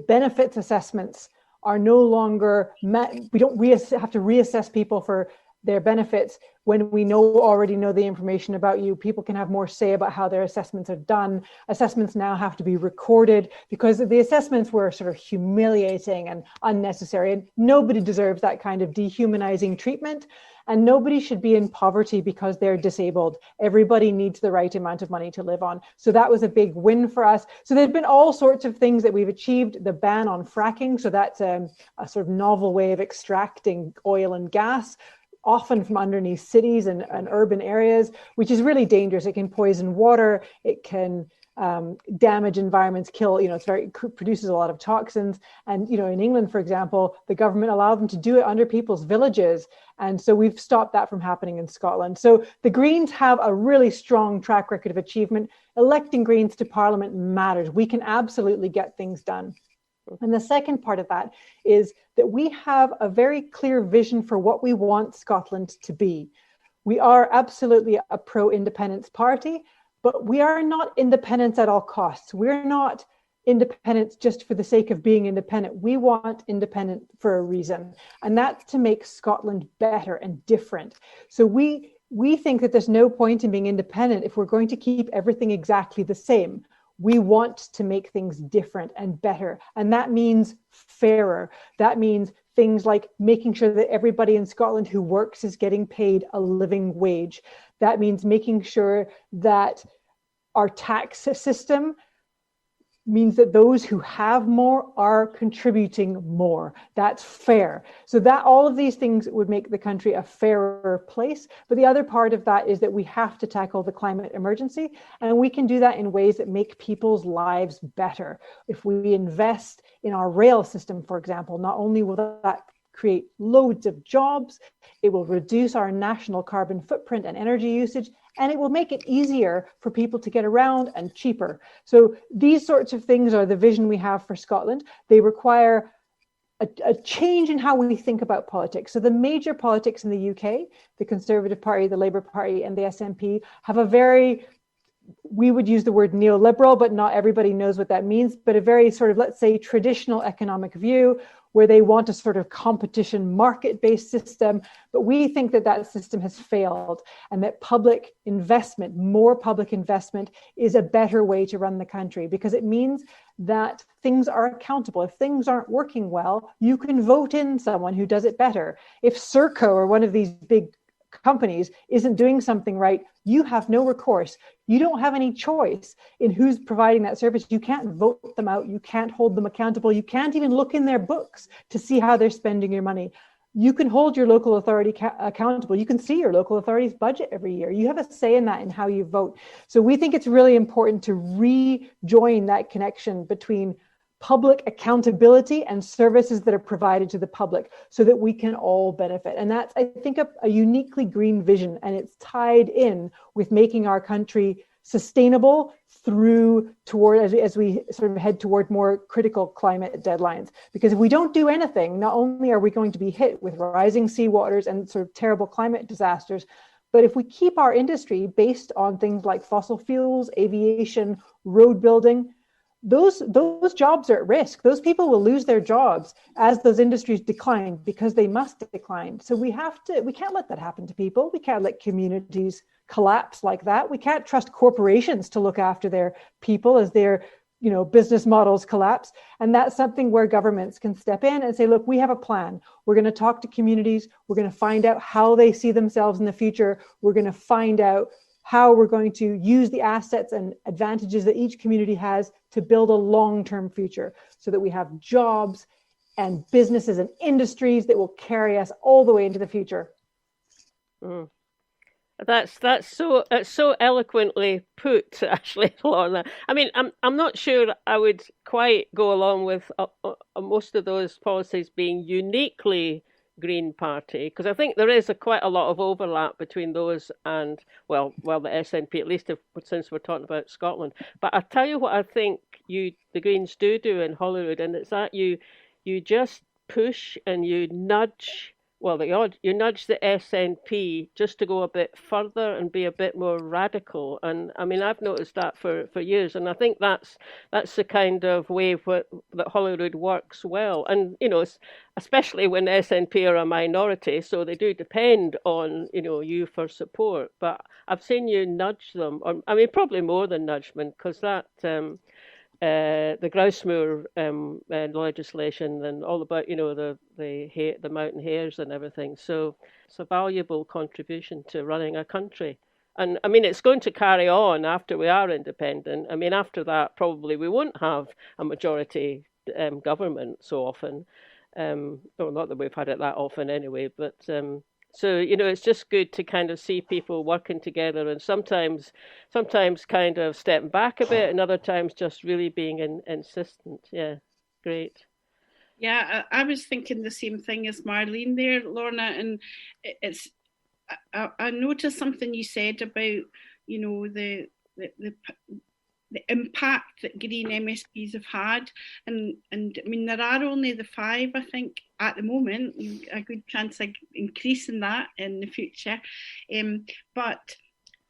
benefits assessments are no longer met. We don't have to reassess people for their benefits when we already know the information about you. People can have more say about how their assessments are done. Assessments now have to be recorded because the assessments were sort of humiliating and unnecessary, and nobody deserves that kind of dehumanizing treatment. And nobody should be in poverty because they're disabled. Everybody needs the right amount of money to live on. So that was a big win for us. So there's been all sorts of things that we've achieved. The ban on fracking, so that's a sort of novel way of extracting oil and gas, often from underneath cities and urban areas, which is really dangerous. It can poison water. It can damage environments, kill, it produces a lot of toxins. And, in England, for example, the government allowed them to do it under people's villages. And so we've stopped that from happening in Scotland. So the Greens have a really strong track record of achievement. Electing Greens to Parliament matters. We can absolutely get things done. And the second part of that is that we have a very clear vision for what we want Scotland to be. We are absolutely a pro-independence party, but we are not independence at all costs. We're not independence just for the sake of being independent. We want independence for a reason, and that's to make Scotland better and different. So we think that there's no point in being independent if we're going to keep everything exactly the same. We want to make things different and better, and that means fairer. That means things like making sure that everybody in Scotland who works is getting paid a living wage. That means making sure that our tax system means that those who have more are contributing more. That's fair. So that all of these things would make the country a fairer place. But the other part of that is that we have to tackle the climate emergency, and we can do that in ways that make people's lives better. If we invest in our rail system, for example, not only will that create loads of jobs, it will reduce our national carbon footprint and energy usage, and it will make it easier for people to get around and cheaper. So these sorts of things are the vision we have for Scotland. They require a change in how we think about politics. So the major politics in the UK, the Conservative Party, the Labour Party, and the SNP have a very we would use the word neoliberal, but not everybody knows what that means, but a very sort of, let's say, traditional economic view where they want a sort of competition market-based system. But we think that that system has failed, and that public investment, more public investment, is a better way to run the country, because it means that things are accountable. If things aren't working well, you can vote in someone who does it better. If Serco or one of these big companies isn't doing something right, you have no recourse. You don't have any choice in who's providing that service. You can't vote them out. You can't hold them accountable. You can't even look in their books to see how they're spending your money. You can hold your local authority accountable. You can see your local authority's budget every year. You have a say in that, in how you vote. So we think it's really important to rejoin that connection between public accountability and services that are provided to the public, so that we can all benefit. And that's, I think, a uniquely green vision, and it's tied in with making our country sustainable as we sort of head toward more critical climate deadlines. Because if we don't do anything, not only are we going to be hit with rising seawaters and sort of terrible climate disasters, but if we keep our industry based on things like fossil fuels, aviation, road building, those jobs are at risk. Those people will lose their jobs as those industries decline, because they must decline. So we can't let that happen to people. We can't let communities collapse like that. We can't trust corporations to look after their people as their business models collapse. And that's something where governments can step in and say, look, we have a plan. We're going to talk to communities. We're going to find out how they see themselves in the future. We're going to find out how we're going to use the assets and advantages that each community has to build a long-term future, so that we have jobs and businesses and industries that will carry us all the way into the future. Mm. That's so eloquently put, actually, Lorna. I mean, I'm not sure I would quite go along with most of those policies being uniquely Green Party, because I think there is quite a lot of overlap between those and well the SNP, at least since we're talking about Scotland. But I tell you what, I think the Greens do in Holyrood, and it's that you just push and you nudge. Well, you nudge the SNP just to go a bit further and be a bit more radical. And I mean, I've noticed that for years, and I think that's the kind of way that Holyrood works well. And especially when SNP are a minority, so they do depend on you for support. But I've seen you nudge them, or I mean, probably more than nudgement, because that. The Grousemoor legislation and all about the mountain hares and everything. So it's a valuable contribution to running a country. And I mean, it's going to carry on after we are independent. I mean, after that, probably we won't have a majority government so often. Well, not that we've had it that often anyway, but so, it's just good to kind of see people working together, and sometimes kind of stepping back a bit, and other times just really being insistent. Yeah, great. Yeah, I was thinking the same thing as Marlene there, Lorna, and I noticed something you said about, the impact that green MSPs have had, and I mean, there are only the 5, I think, at the moment. A good chance of increasing that in the future, but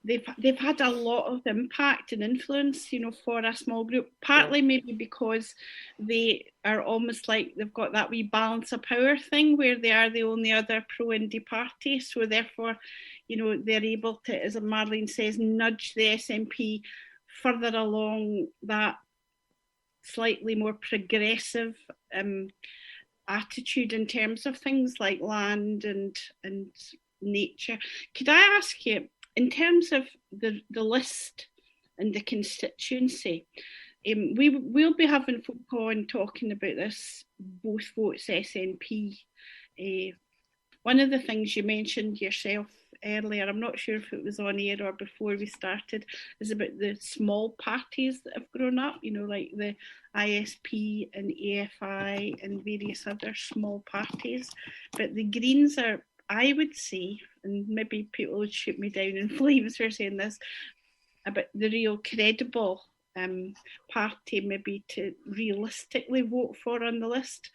they've had a lot of impact and influence, for a small group. Partly maybe because they are almost like they've got that wee balance of power thing, where they are the only other pro-Indy party, so therefore, they're able to, as Marlene says, nudge the SNP further along that slightly more progressive attitude in terms of things like land and nature. Could I ask you, in terms of the list and the constituency, we'll be having folk on talking about this, both votes SNP. One of the things you mentioned yourself earlier, I'm not sure if it was on air or before we started, is about the small parties that have grown up, like the ISP and AFI and various other small parties. But the Greens are, I would say, and maybe people would shoot me down in flames for saying this, about the real credible party maybe to realistically vote for on the list.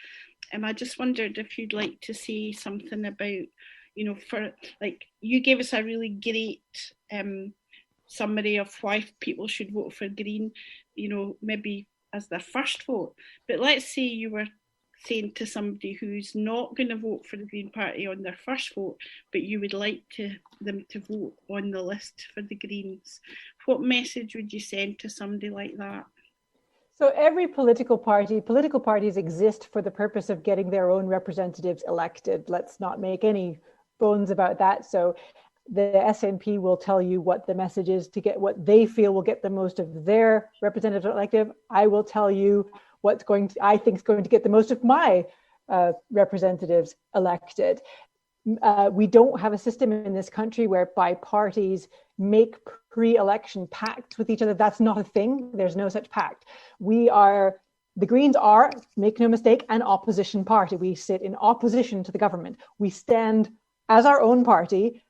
I just wondered if you'd like to say something about, for like, you gave us a really great summary of why people should vote for Green, maybe as their first vote. But let's say you were saying to somebody who's not going to vote for the Green Party on their first vote, but you would like them to vote on the list for the Greens. What message would you send to somebody like that? So every political parties exist for the purpose of getting their own representatives elected. Let's not make any bones about that. So the SNP will tell you what the message is to get what they feel will get the most of their representative elected. I will tell you I think is going to get the most of my representatives elected. We don't have a system in this country whereby parties make pre-election pacts with each other. That's not a thing. There's no such pact. The Greens are, make no mistake, an opposition party. We sit in opposition to the government. We stand as our own party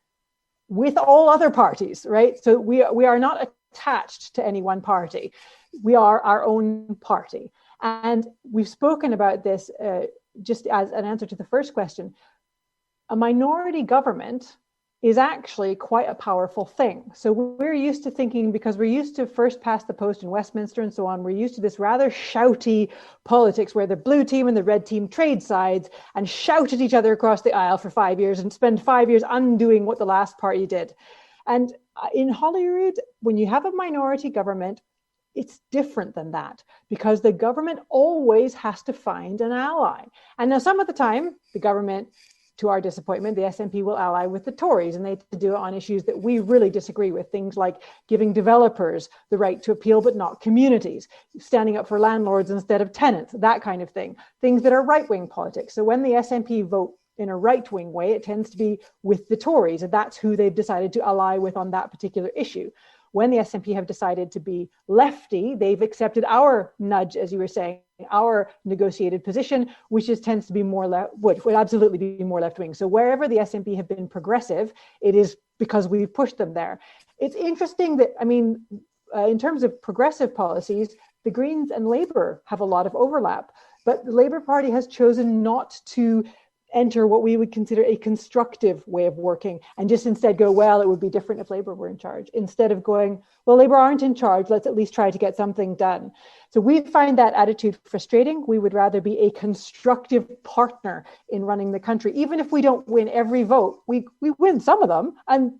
with all other parties, right? So we are not attached to any one party. We are our own party. And we've spoken about this just as an answer to the first question. A minority government is actually quite a powerful thing. So we're used to thinking, because we're used to first past the post in Westminster and so on, we're used to this rather shouty politics where the blue team and the red team trade sides and shout at each other across the aisle for 5 years and spend 5 years undoing what the last party did. And in Holyrood, when you have a minority government, it's different than that, because the government always has to find an ally. And now some of the time, the government, to our disappointment, the SNP will ally with the Tories, and they do it on issues that we really disagree with, things like giving developers the right to appeal but not communities, standing up for landlords instead of tenants, that kind of thing, things that are right-wing politics. So when the SNP vote in a right-wing way, it tends to be with the Tories, and that's who they've decided to ally with on that particular issue. When the SNP have decided to be lefty, they've accepted our nudge, as you were saying, our negotiated position, which tends to be would absolutely be more left-wing. So wherever the SNP have been progressive, it is because we've pushed them there. It's interesting that, in terms of progressive policies, the Greens and Labour have a lot of overlap, but the Labour Party has chosen not to enter what we would consider a constructive way of working and just instead go, well, it would be different if Labour were in charge, instead of going, well, Labour aren't in charge, let's at least try to get something done. So we find that attitude frustrating. We would rather be a constructive partner in running the country. Even if we don't win every vote, we win some of them. And,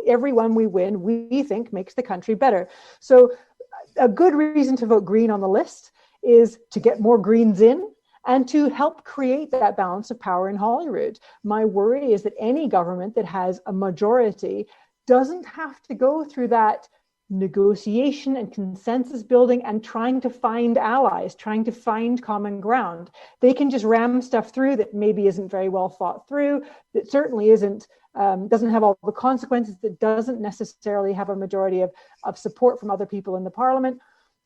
every one we win, we think makes the country better. So a good reason to vote Green on the list is to get more Greens in, and to help create that balance of power in Holyrood. My worry is that any government that has a majority doesn't have to go through that negotiation and consensus building and trying to find allies, trying to find common ground. They can just ram stuff through that maybe isn't very well thought through, that certainly doesn't have all the consequences, that doesn't necessarily have a majority of support from other people in the parliament.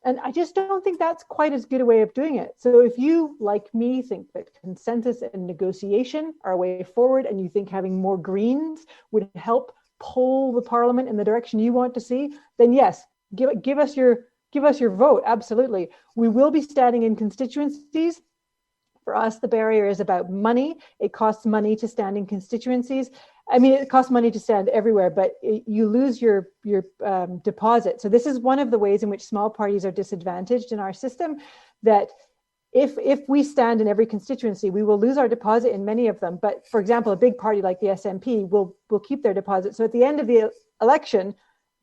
And I just don't think that's quite as good a way of doing it. So if you, like me, think that consensus and negotiation are a way forward, and you think having more Greens would help pull the parliament in the direction you want to see, then yes, give us your vote. Absolutely. We will be standing in constituencies. For us, the barrier is about money. It costs money to stand in constituencies. It costs money to stand everywhere, but you lose your deposit. So this is one of the ways in which small parties are disadvantaged in our system, that if we stand in every constituency, we will lose our deposit in many of them. But for example, a big party like the SNP will keep their deposit. So at the end of the election,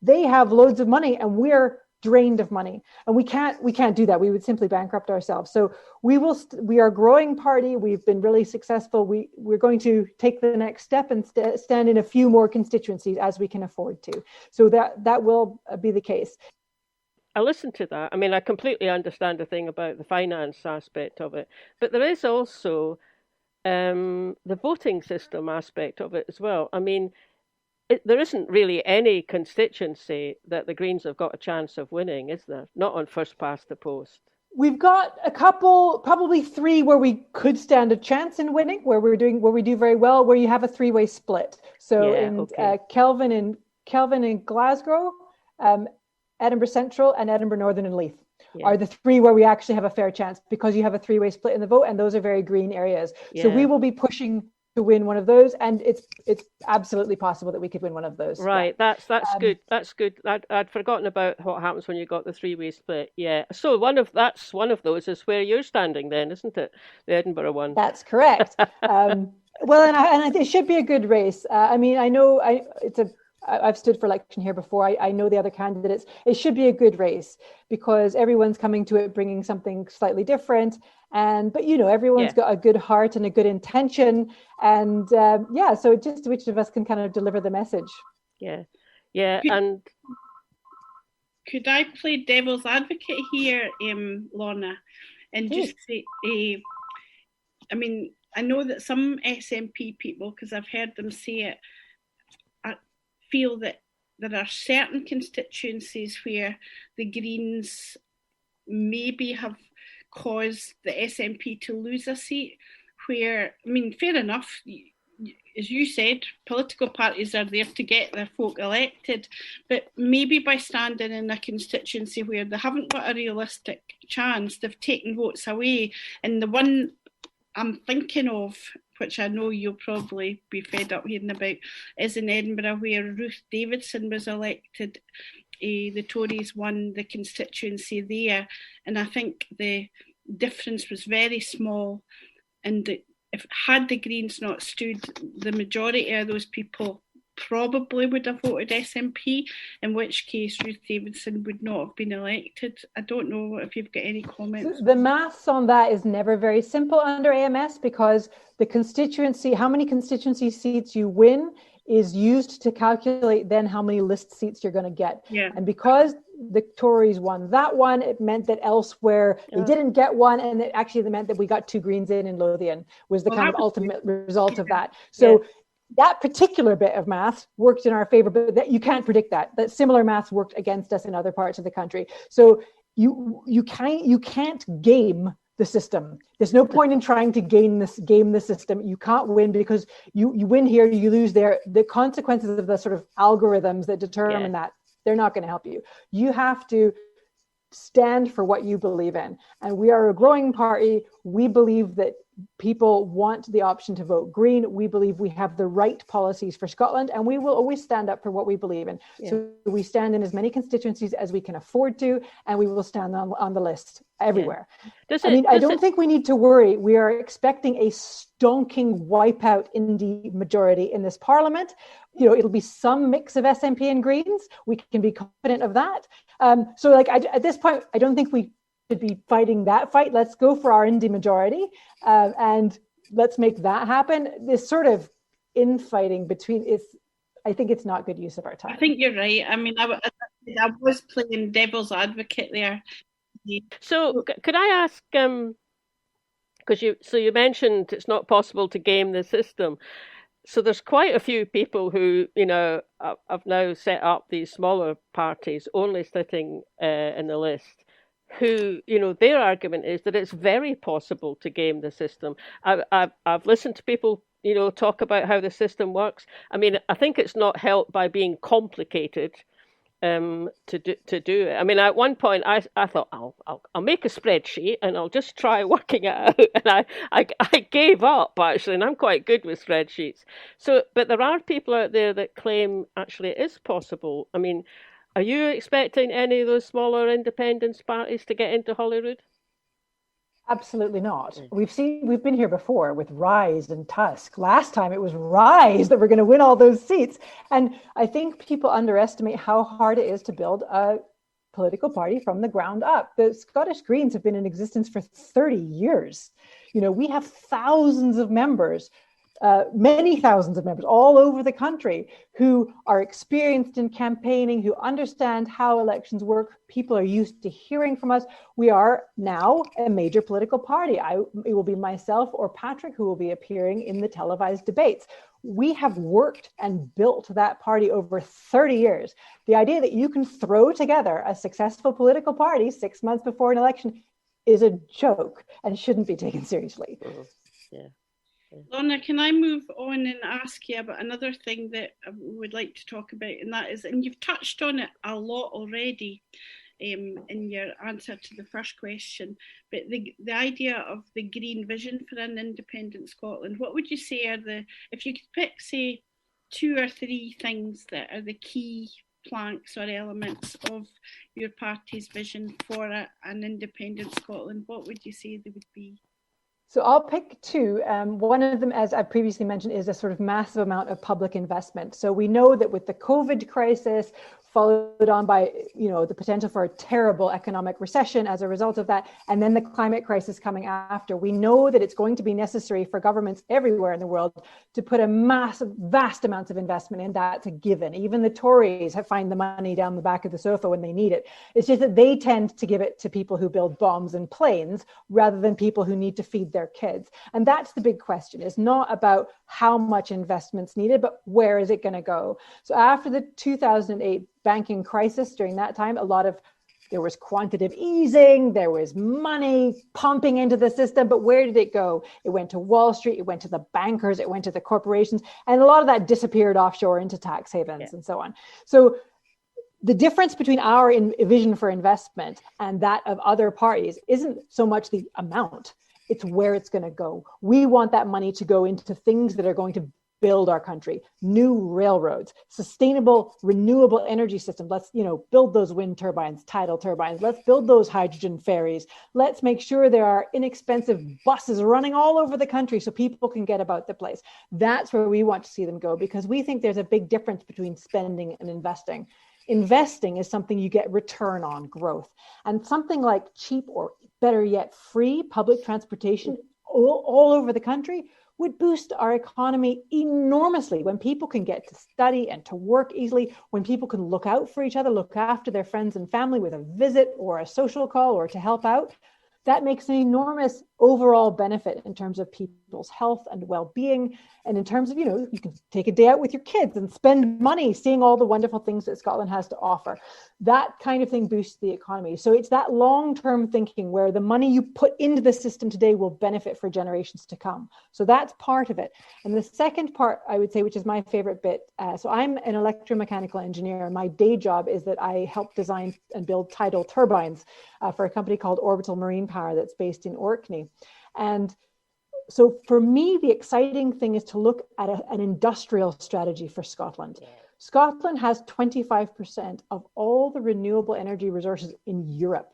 they have loads of money and we're drained of money, and we can't do that. We would simply bankrupt ourselves. So we are a growing party. We've been really successful. We're going to take the next step and stand in a few more constituencies as we can afford to. So that will be the case. I listened to that. I completely understand the thing about the finance aspect of it, but there is also the voting system aspect of it as well. There isn't really any constituency that the Greens have got a chance of winning, is there? Not on first past the post. We've got a couple, probably three, where we could stand a chance in winning, where we do very well, where you have a three-way split. So Kelvin and Glasgow, Edinburgh Central, and Edinburgh Northern and Leith are the three where we actually have a fair chance, because you have a three-way split in the vote, and those are very Green areas. So we will be pushing to win one of those, and it's absolutely possible that we could win one of those. Right, yeah. That's good. That's good. I'd forgotten about what happens when you got the three-way split. Yeah. So one of those is where you're standing, then, isn't it? The Edinburgh one. That's correct. Well, and it should be a good race. I mean, I know I've stood for election here before. I know the other candidates. It should be a good race because everyone's coming to it bringing something slightly different. But everyone's got a good heart and a good intention. And so just which of us can kind of deliver the message. Yeah. Could I play devil's advocate here, Lorna, and just say, I mean, I know that some SNP people, because I've heard them say it, feel that there are certain constituencies where the Greens maybe have caused the SNP to lose a seat, where, I mean, fair enough, as you said, political parties are there to get their folk elected, but maybe by standing in a constituency where they haven't got a realistic chance, they've taken votes away. And the one I'm thinking of, which I know you'll probably be fed up hearing about, is in Edinburgh, where Ruth Davidson was elected. The Tories won the constituency there, and I think the difference was very small. And had the Greens not stood, the majority of those people probably would have voted SNP, in which case Ruth Davidson would not have been elected. I don't know if you've got any comments. The maths on that is never very simple under AMS because the constituency, how many constituency seats you win is used to calculate then how many list seats you're going to get. Yeah. And because the Tories won that one, it meant that elsewhere they didn't get one, and it actually meant that we got 2 Greens in Lothian was the kind of ultimate result of that. So that particular bit of math worked in our favor, but that you can't predict that. That similar math worked against us in other parts of the country. So you can't game the system. There's no point in trying to game the system. You can't win because you win here, you lose there. The consequences of the sort of algorithms that determine that, they're not going to help you. You have to stand for what you believe in. And we are a growing party. We believe that people want the option to vote Green. We believe we have the right policies for Scotland, and we will always stand up for what we believe in. Yeah. So we stand in as many constituencies as we can afford to, and we will stand on the list everywhere. Yeah. I don't think we need to worry. We are expecting a stonking wipeout Indie majority in this parliament. It'll be some mix of SNP and Greens. We can be confident of that. At this point, I don't think we should be fighting that fight. Let's go for our Indie majority and let's make that happen. This sort of infighting I think it's not good use of our time. I think you're right. I mean, I was playing devil's advocate there. So could I ask, because you mentioned it's not possible to game the system. So there's quite a few people who, have now set up these smaller parties only sitting in the list, who, their argument is that it's very possible to game the system. I've listened to people, talk about how the system works. I mean, I think it's not helped by being complicated to do it. I mean, at one point I thought I'll make a spreadsheet and I'll just try working it out, and I gave up actually, and I'm quite good with spreadsheets. But there are people out there that claim actually it is possible. I mean, are you expecting any of those smaller independence parties to get into Holyrood? Absolutely not. We've been here before with Rise and Tusk. Last time it was Rise that were going to win all those seats. And I think people underestimate how hard it is to build a political party from the ground up. The Scottish Greens have been in existence for 30 years. We have thousands of members, many thousands of members all over the country who are experienced in campaigning, who understand how elections work. People are used to hearing from us. We are now a major political party. It will be myself or Patrick who will be appearing in the televised debates. We have worked and built that party over 30 years. The idea that you can throw together a successful political party 6 months before an election is a joke and shouldn't be taken seriously. Yeah. Lorna, can I move on and ask you about another thing that I would like to talk about, and that is, and you've touched on it a lot already, in your answer to the first question, but the idea of the green vision for an independent Scotland, what would you say are if you could pick, say, 2 or 3 things that are the key planks or elements of your party's vision for an independent Scotland, what would you say they would be? So I'll pick 2. One of them, as I previously mentioned, is a sort of massive amount of public investment. So we know that with the COVID crisis, followed on by, the potential for a terrible economic recession as a result of that, and then the climate crisis coming after, we know that it's going to be necessary for governments everywhere in the world to put a vast amounts of investment in. That's a given. Even the Tories find the money down the back of the sofa when they need it. It's just that they tend to give it to people who build bombs and planes rather than people who need to feed their kids. And that's the big question. It's not about how much investment's needed, but where is it going to go? So after the 2008 banking crisis, during that time, there was quantitative easing, there was money pumping into the system, but where did it go? It went to Wall Street, it went to the bankers, it went to the corporations, and a lot of that disappeared offshore into tax havens and so on. So the difference between our vision for investment and that of other parties isn't so much the amount, it's where it's going to go. We want that money to go into things that are going to build our country, new railroads, sustainable, renewable energy systems. Let's, build those wind turbines, tidal turbines. Let's build those hydrogen ferries. Let's make sure there are inexpensive buses running all over the country so people can get about the place. That's where we want to see them go, because we think there's a big difference between spending and investing. Investing is something you get return on, growth. And something like cheap, or better yet, free public transportation all over the country would boost our economy enormously. When people can get to study and to work easily, when people can look out for each other, look after their friends and family with a visit or a social call or to help out, that makes an enormous overall benefit in terms of people's health and well-being. And in terms of, you can take a day out with your kids and spend money seeing all the wonderful things that Scotland has to offer. That kind of thing boosts the economy. So it's that long-term thinking where the money you put into the system today will benefit for generations to come. So that's part of it. And the second part, I would say, which is my favorite bit, so I'm an electromechanical engineer. My day job is that I help design and build tidal turbines for a company called Orbital Marine Power that's based in Orkney. And so for me, the exciting thing is to look at an industrial strategy for Scotland. Scotland has 25% of all the renewable energy resources in Europe.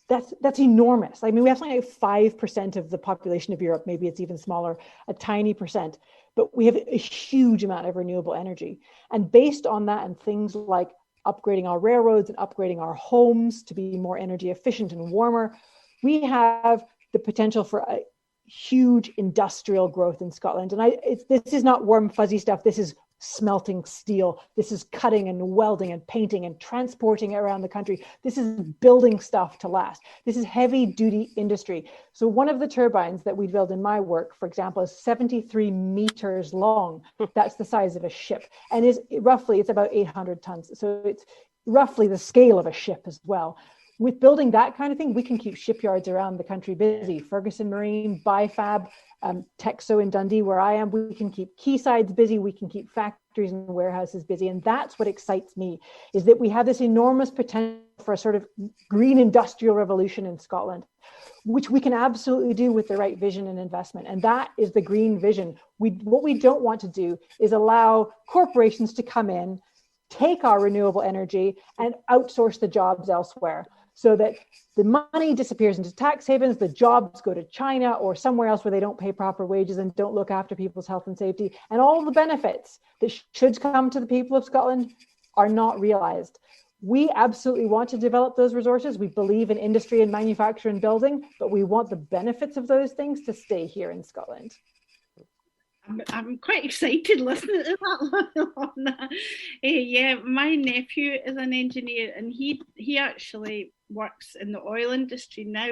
That's enormous. I mean, we have something like 5% of the population of Europe. Maybe it's even smaller, a tiny percent. But we have a huge amount of renewable energy. And based on that and things like upgrading our railroads and upgrading our homes to be more energy efficient and warmer, we have the potential for a huge industrial growth in Scotland. And this is not warm, fuzzy stuff. This is smelting steel. This is cutting and welding and painting and transporting it around the country. This is building stuff to last. This is heavy duty industry. So one of the turbines that we build in my work, for example, is 73 meters long. That's the size of a ship, and it's about 800 tons. So it's roughly the scale of a ship as well. With building that kind of thing, we can keep shipyards around the country busy. Ferguson Marine, Bifab, Texo in Dundee, where I am, we can keep quaysides busy, we can keep factories and warehouses busy. And that's what excites me, is that we have this enormous potential for a sort of green industrial revolution in Scotland, which we can absolutely do with the right vision and investment. And that is the green vision. What we don't want to do is allow corporations to come in, take our renewable energy and outsource the jobs elsewhere, so that the money disappears into tax havens, the jobs go to China or somewhere else where they don't pay proper wages and don't look after people's health and safety. And all the benefits that should come to the people of Scotland are not realized. We absolutely want to develop those resources. We believe in industry and manufacture and building, but we want the benefits of those things to stay here in Scotland. I'm quite excited listening to that, Lorna. Yeah, my nephew is an engineer, and he actually works in the oil industry now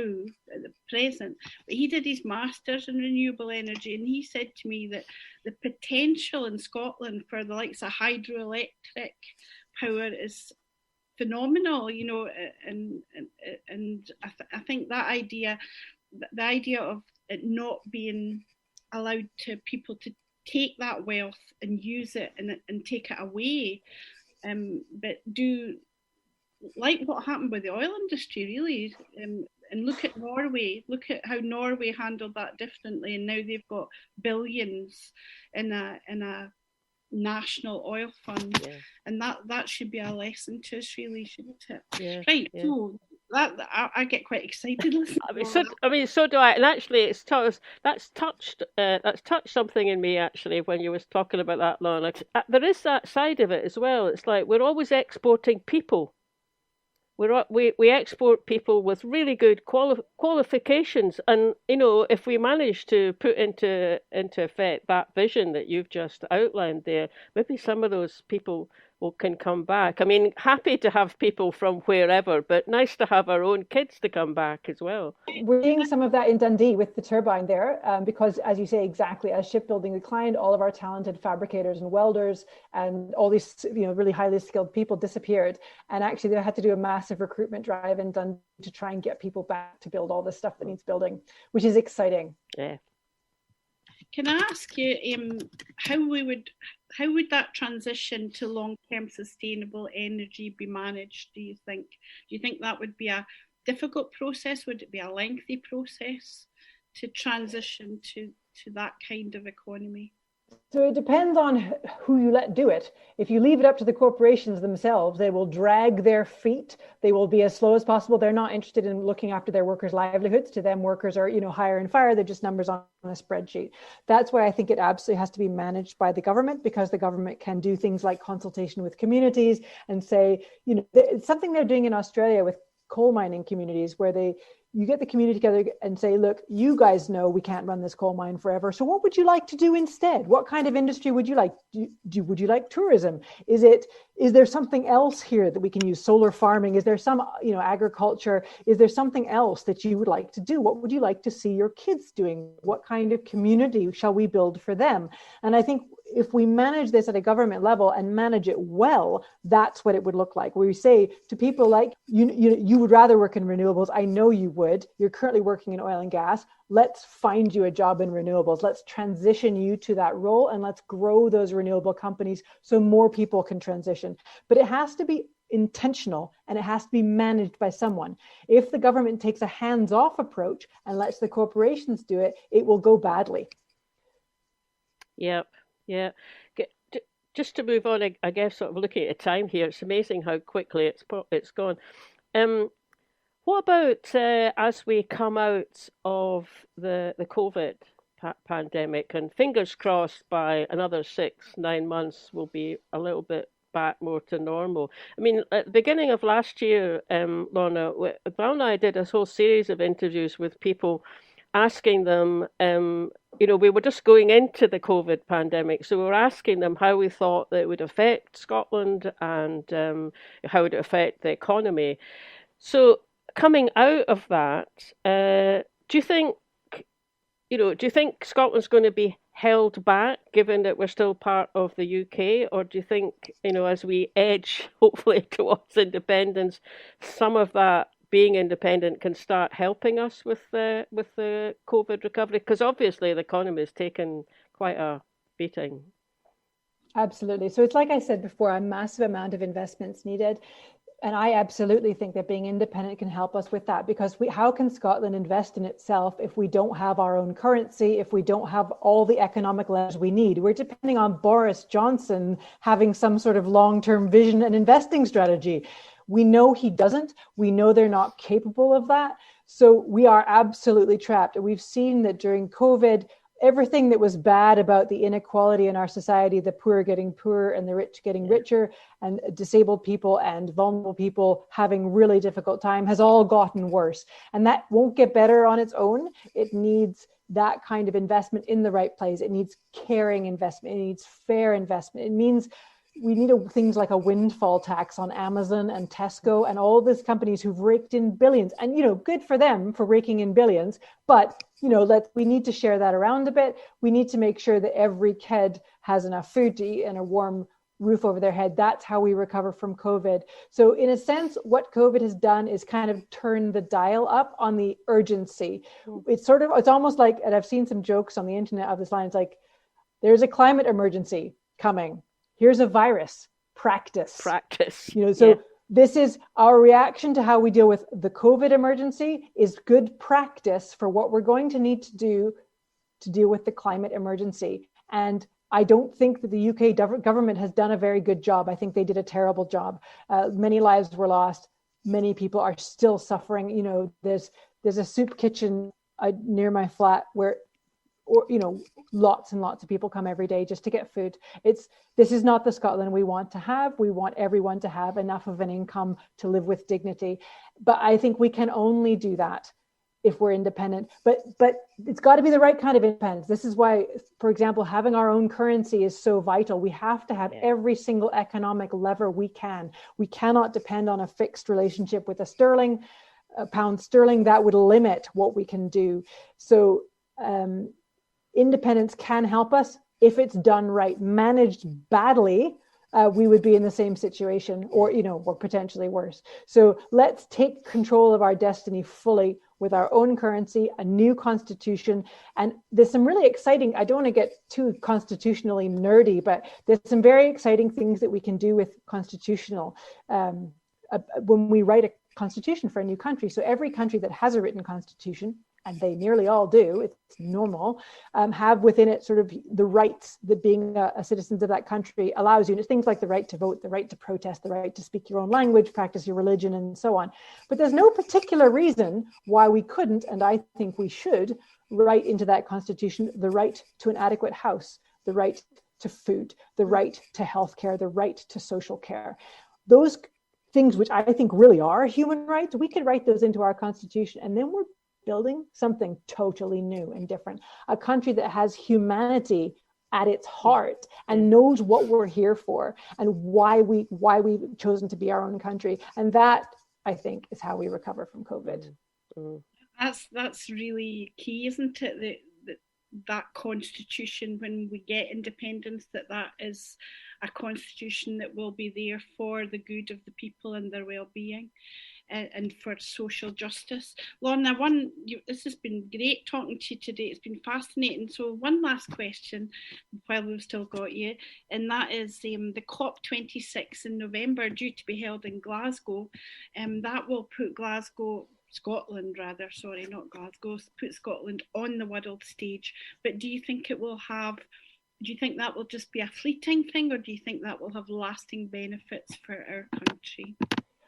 at the present, but he did his master's in renewable energy, and he said to me that the potential in Scotland for the likes of hydroelectric power is phenomenal, and I think that idea, the idea of it not being allowed to people to take that wealth and use it and take it away, but do like what happened with the oil industry, really. And look at Norway. Look at how Norway handled that differently, and now they've got billions in a national oil fund, and that should be a lesson to us, really, shouldn't it? Right. So that I get quite excited listening. So do I. And actually, that's touched something in me actually when you was talking about that, Lorna. There is that side of it as well. It's like we're always exporting people. We export people with really good qualifications, and if we manage to put into effect that vision that you've just outlined there, maybe some of those people can come back. I mean, happy to have people from wherever, but nice to have our own kids to come back as well. We're seeing some of that in Dundee with the turbine there, because, as you say, exactly, as shipbuilding declined, all of our talented fabricators and welders and all these really highly skilled people disappeared. And actually, they had to do a massive recruitment drive in Dundee to try and get people back to build all this stuff that needs building, which is exciting. Yeah. Can I ask you how would that transition to long-term sustainable energy be managed, do you think? Do you think that would be a difficult process? Would it be a lengthy process to transition to that kind of economy? So it depends on who you let do it. If you leave it up to the corporations themselves, they will drag their feet. They will be as slow as possible. They're not interested in looking after their workers' livelihoods. To them, workers are, hire and fire. They're just numbers on a spreadsheet. That's why I think it absolutely has to be managed by the government, because the government can do things like consultation with communities and say, it's something they're doing in Australia with coal mining communities, where you get the community together and say, look, you guys know we can't run this coal mine forever. So what would you like to do instead? What kind of industry would you like? Would you like tourism? Is there something else here that we can use? Solar farming? Is there some, agriculture? Is there something else that you would like to do? What would you like to see your kids doing? What kind of community shall we build for them? And I think if we manage this at a government level and manage it well, that's what it would look like. Where we say to people like, you would rather work in renewables. I know you would. You're currently working in oil and gas. Let's find you a job in renewables. Let's transition you to that role, and let's grow those renewable companies so more people can transition. But it has to be intentional, and it has to be managed by someone. If the government takes a hands-off approach and lets the corporations do it, it will go badly. Yep. Yeah. Just to move on, I guess, sort of looking at the time here, it's amazing how quickly it's gone. What about as we come out of the COVID pandemic, and fingers crossed by another 6-9 months we'll be a little bit back more to normal. I mean, at the beginning of last year, Lorna, Val and I did a whole series of interviews with people asking them, we were just going into the COVID pandemic, so we were asking them how we thought that it would affect Scotland and how it would affect the economy. So coming out of that, do you think Scotland's going to be held back, given that we're still part of the UK, or do you think, as we edge hopefully towards independence, some of that being independent can start helping us with the COVID recovery? Because obviously the economy has taken quite a beating. Absolutely. So it's like I said before, a massive amount of investments needed. And I absolutely think that being independent can help us with that, because how can Scotland invest in itself if we don't have our own currency, if we don't have all the economic levers we need? We're depending on Boris Johnson having some sort of long-term vision and investing strategy. We know he doesn't. We know they're not capable of that. So we are absolutely trapped. And we've seen that during COVID, everything that was bad about the inequality in our society, the poor getting poorer and the rich getting richer, and disabled people and vulnerable people having really difficult time, has all gotten worse. And that won't get better on its own. It needs that kind of investment in the right place. It needs caring investment. It needs fair investment. It means we need things like a windfall tax on Amazon and Tesco and all these companies who've raked in billions. And, good for them for raking in billions. But, we need to share that around a bit. We need to make sure that every kid has enough food to eat and a warm roof over their head. That's how we recover from COVID. So in a sense, what COVID has done is kind of turn the dial up on the urgency. It's almost like, and I've seen some jokes on the internet of this line, it's like, there's a climate emergency coming. Here's a virus. Practice. this is our reaction to how we deal with the COVID emergency is good practice for what we're going to need to do to deal with the climate emergency. And I don't think that the UK government has done a very good job. I think they did a terrible job. Many lives were lost. Many people are still suffering. You know, there's a soup kitchen near my flat where, lots and lots of people come every day just to get food. This is not the Scotland we want to have. We want everyone to have enough of an income to live with dignity. But I think we can only do that if we're independent. But it's got to be the right kind of independence. This is why, for example, having our own currency is so vital. We have to have every single economic lever we can. We cannot depend on a fixed relationship with a pound sterling. That would limit what we can do. So independence can help us if it's done right. Managed badly, we would be in the same situation, or potentially worse. So let's take control of our destiny fully with our own currency, a new constitution. And there's some really exciting, I don't want to get too constitutionally nerdy, but there's some very exciting things that we can do with constitutional when we write a constitution for a new country. So every country that has a written constitution, and they nearly all do, it's normal, have within it sort of the rights that being a citizen of that country allows you. And it's things like the right to vote, the right to protest, the right to speak your own language, practice your religion, and so on. But there's no particular reason why we couldn't, and I think we should, write into that constitution the right to an adequate house, the right to food, the right to healthcare, the right to social care. Those things, which I think really are human rights, we could write those into our constitution, and then we're building something totally new and different, a country that has humanity at its heart and knows what we're here for and why we've chosen to be our own country. And that, I think, is how we recover from COVID. That's really key, isn't it? That constitution, when we get independence, that is a constitution that will be there for the good of the people and their well-being. And for social justice. Lorna, this has been great talking to you today. It's been fascinating. So one last question while we've still got you, and that is the COP26 in November, due to be held in Glasgow. That will put Scotland on the world stage. But do you think that will just be a fleeting thing, or do you think that will have lasting benefits for our country?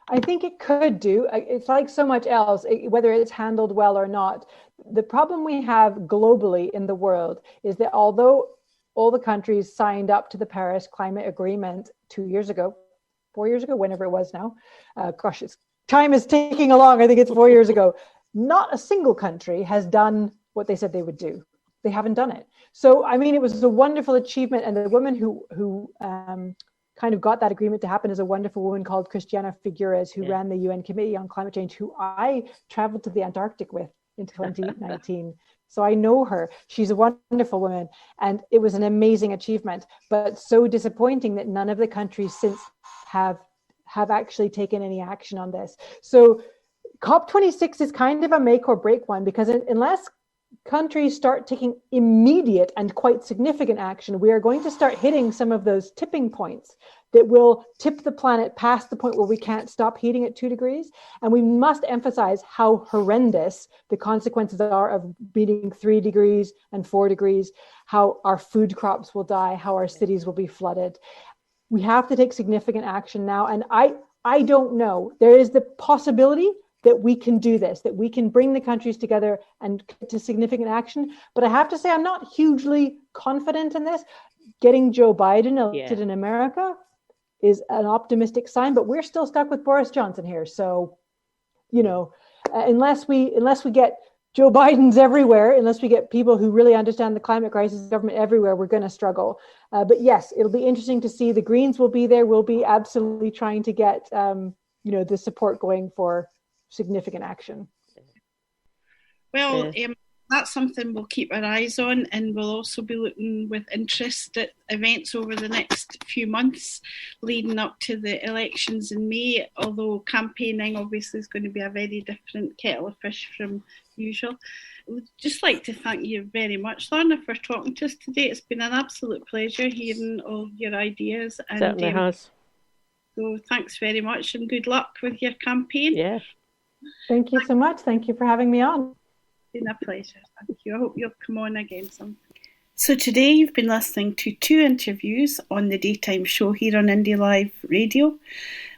I think it could do. It's like so much else, whether it's handled well or not. The problem we have globally in the world is that although all the countries signed up to the Paris Climate Agreement 4 years ago, whenever it was now, time is ticking along. I think it's 4 years ago. Not a single country has done what they said they would do. They haven't done it. So, I mean, it was a wonderful achievement. And the woman who kind of got that agreement to happen is a wonderful woman called Christiana Figueres, who ran the UN Committee on Climate Change, who I traveled to the Antarctic with in 2019. So I know her. She's a wonderful woman. And it was an amazing achievement, but so disappointing that none of the countries since have actually taken any action on this. So COP26 is kind of a make or break one, because unless countries start taking immediate and quite significant action, we are going to start hitting some of those tipping points that will tip the planet past the point where we can't stop heating at 2 degrees. And we must emphasize how horrendous the consequences are of beating 3 degrees and 4 degrees, how our food crops will die, how our cities will be flooded. We have to take significant action now. And I don't know. There is the possibility that we can do this, that we can bring the countries together and get to significant action. But I have to say, I'm not hugely confident in this. Getting Joe Biden elected in America is an optimistic sign, but we're still stuck with Boris Johnson here. So, unless we get Joe Biden's everywhere, unless we get people who really understand the climate crisis, government everywhere, we're going to struggle. But yes, it'll be interesting to see. The Greens will be there. We'll be absolutely trying to get, the support going for significant action. Well, that's something we'll keep our eyes on, and we'll also be looking with interest at events over the next few months leading up to the elections in May, although campaigning obviously is going to be a very different kettle of fish from usual. I would just like to thank you very much, Lorna, for talking to us today. It's been an absolute pleasure hearing all your ideas. And certainly has. So thanks very much and good luck with your campaign. Yeah. Thank you so much. Thank you for having me on. It's been a pleasure. Thank you. I hope you'll come on again sometime. So today you've been listening to 2 interviews on the daytime show here on Indylive.radio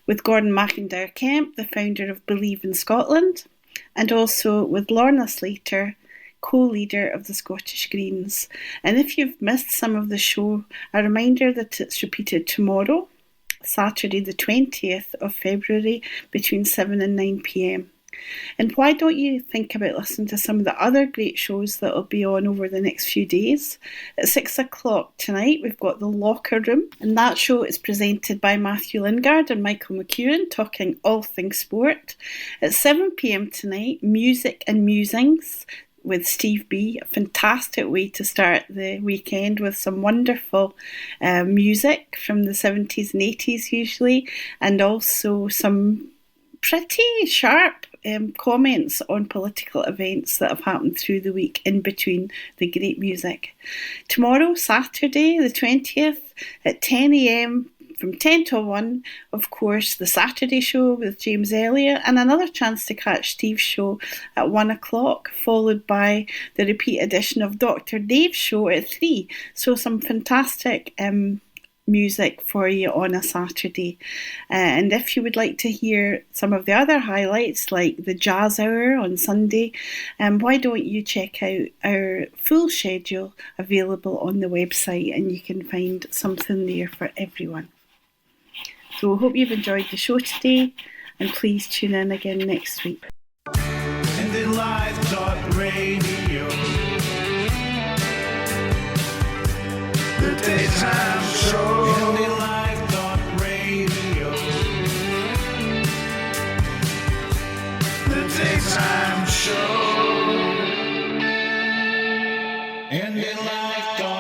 with Gordon MacIntyre-Kemp, the founder of Believe in Scotland, and also with Lorna Slater, co-leader of the Scottish Greens. And if you've missed some of the show, a reminder that it's repeated tomorrow, Saturday the 20th of February, between 7 and 9 p.m. And why don't you think about listening to some of the other great shows that will be on over the next few days? At 6 o'clock tonight, we've got The Locker Room, and that show is presented by Matthew Lingard and Michael McEwen, talking all things sport. At 7 p.m. tonight, Music and Musings with Steve B. A fantastic way to start the weekend with some wonderful music from the 70s and 80s usually, and also some pretty sharp comments on political events that have happened through the week in between the great music. Tomorrow, Saturday the 20th at 10 a.m, from 10 to 1, of course, the Saturday show with James Elliott, and another chance to catch Steve's show at 1 o'clock, followed by the repeat edition of Dr. Dave's show at 3. So some fantastic music for you on a Saturday. And if you would like to hear some of the other highlights, like the Jazz Hour on Sunday, why don't you check out our full schedule available on the website, and you can find something there for everyone. So I hope you've enjoyed the show today, and please tune in again next week. Indylive.radio, the daytime show. Indylive.radio, the daytime show. Indylive.radio.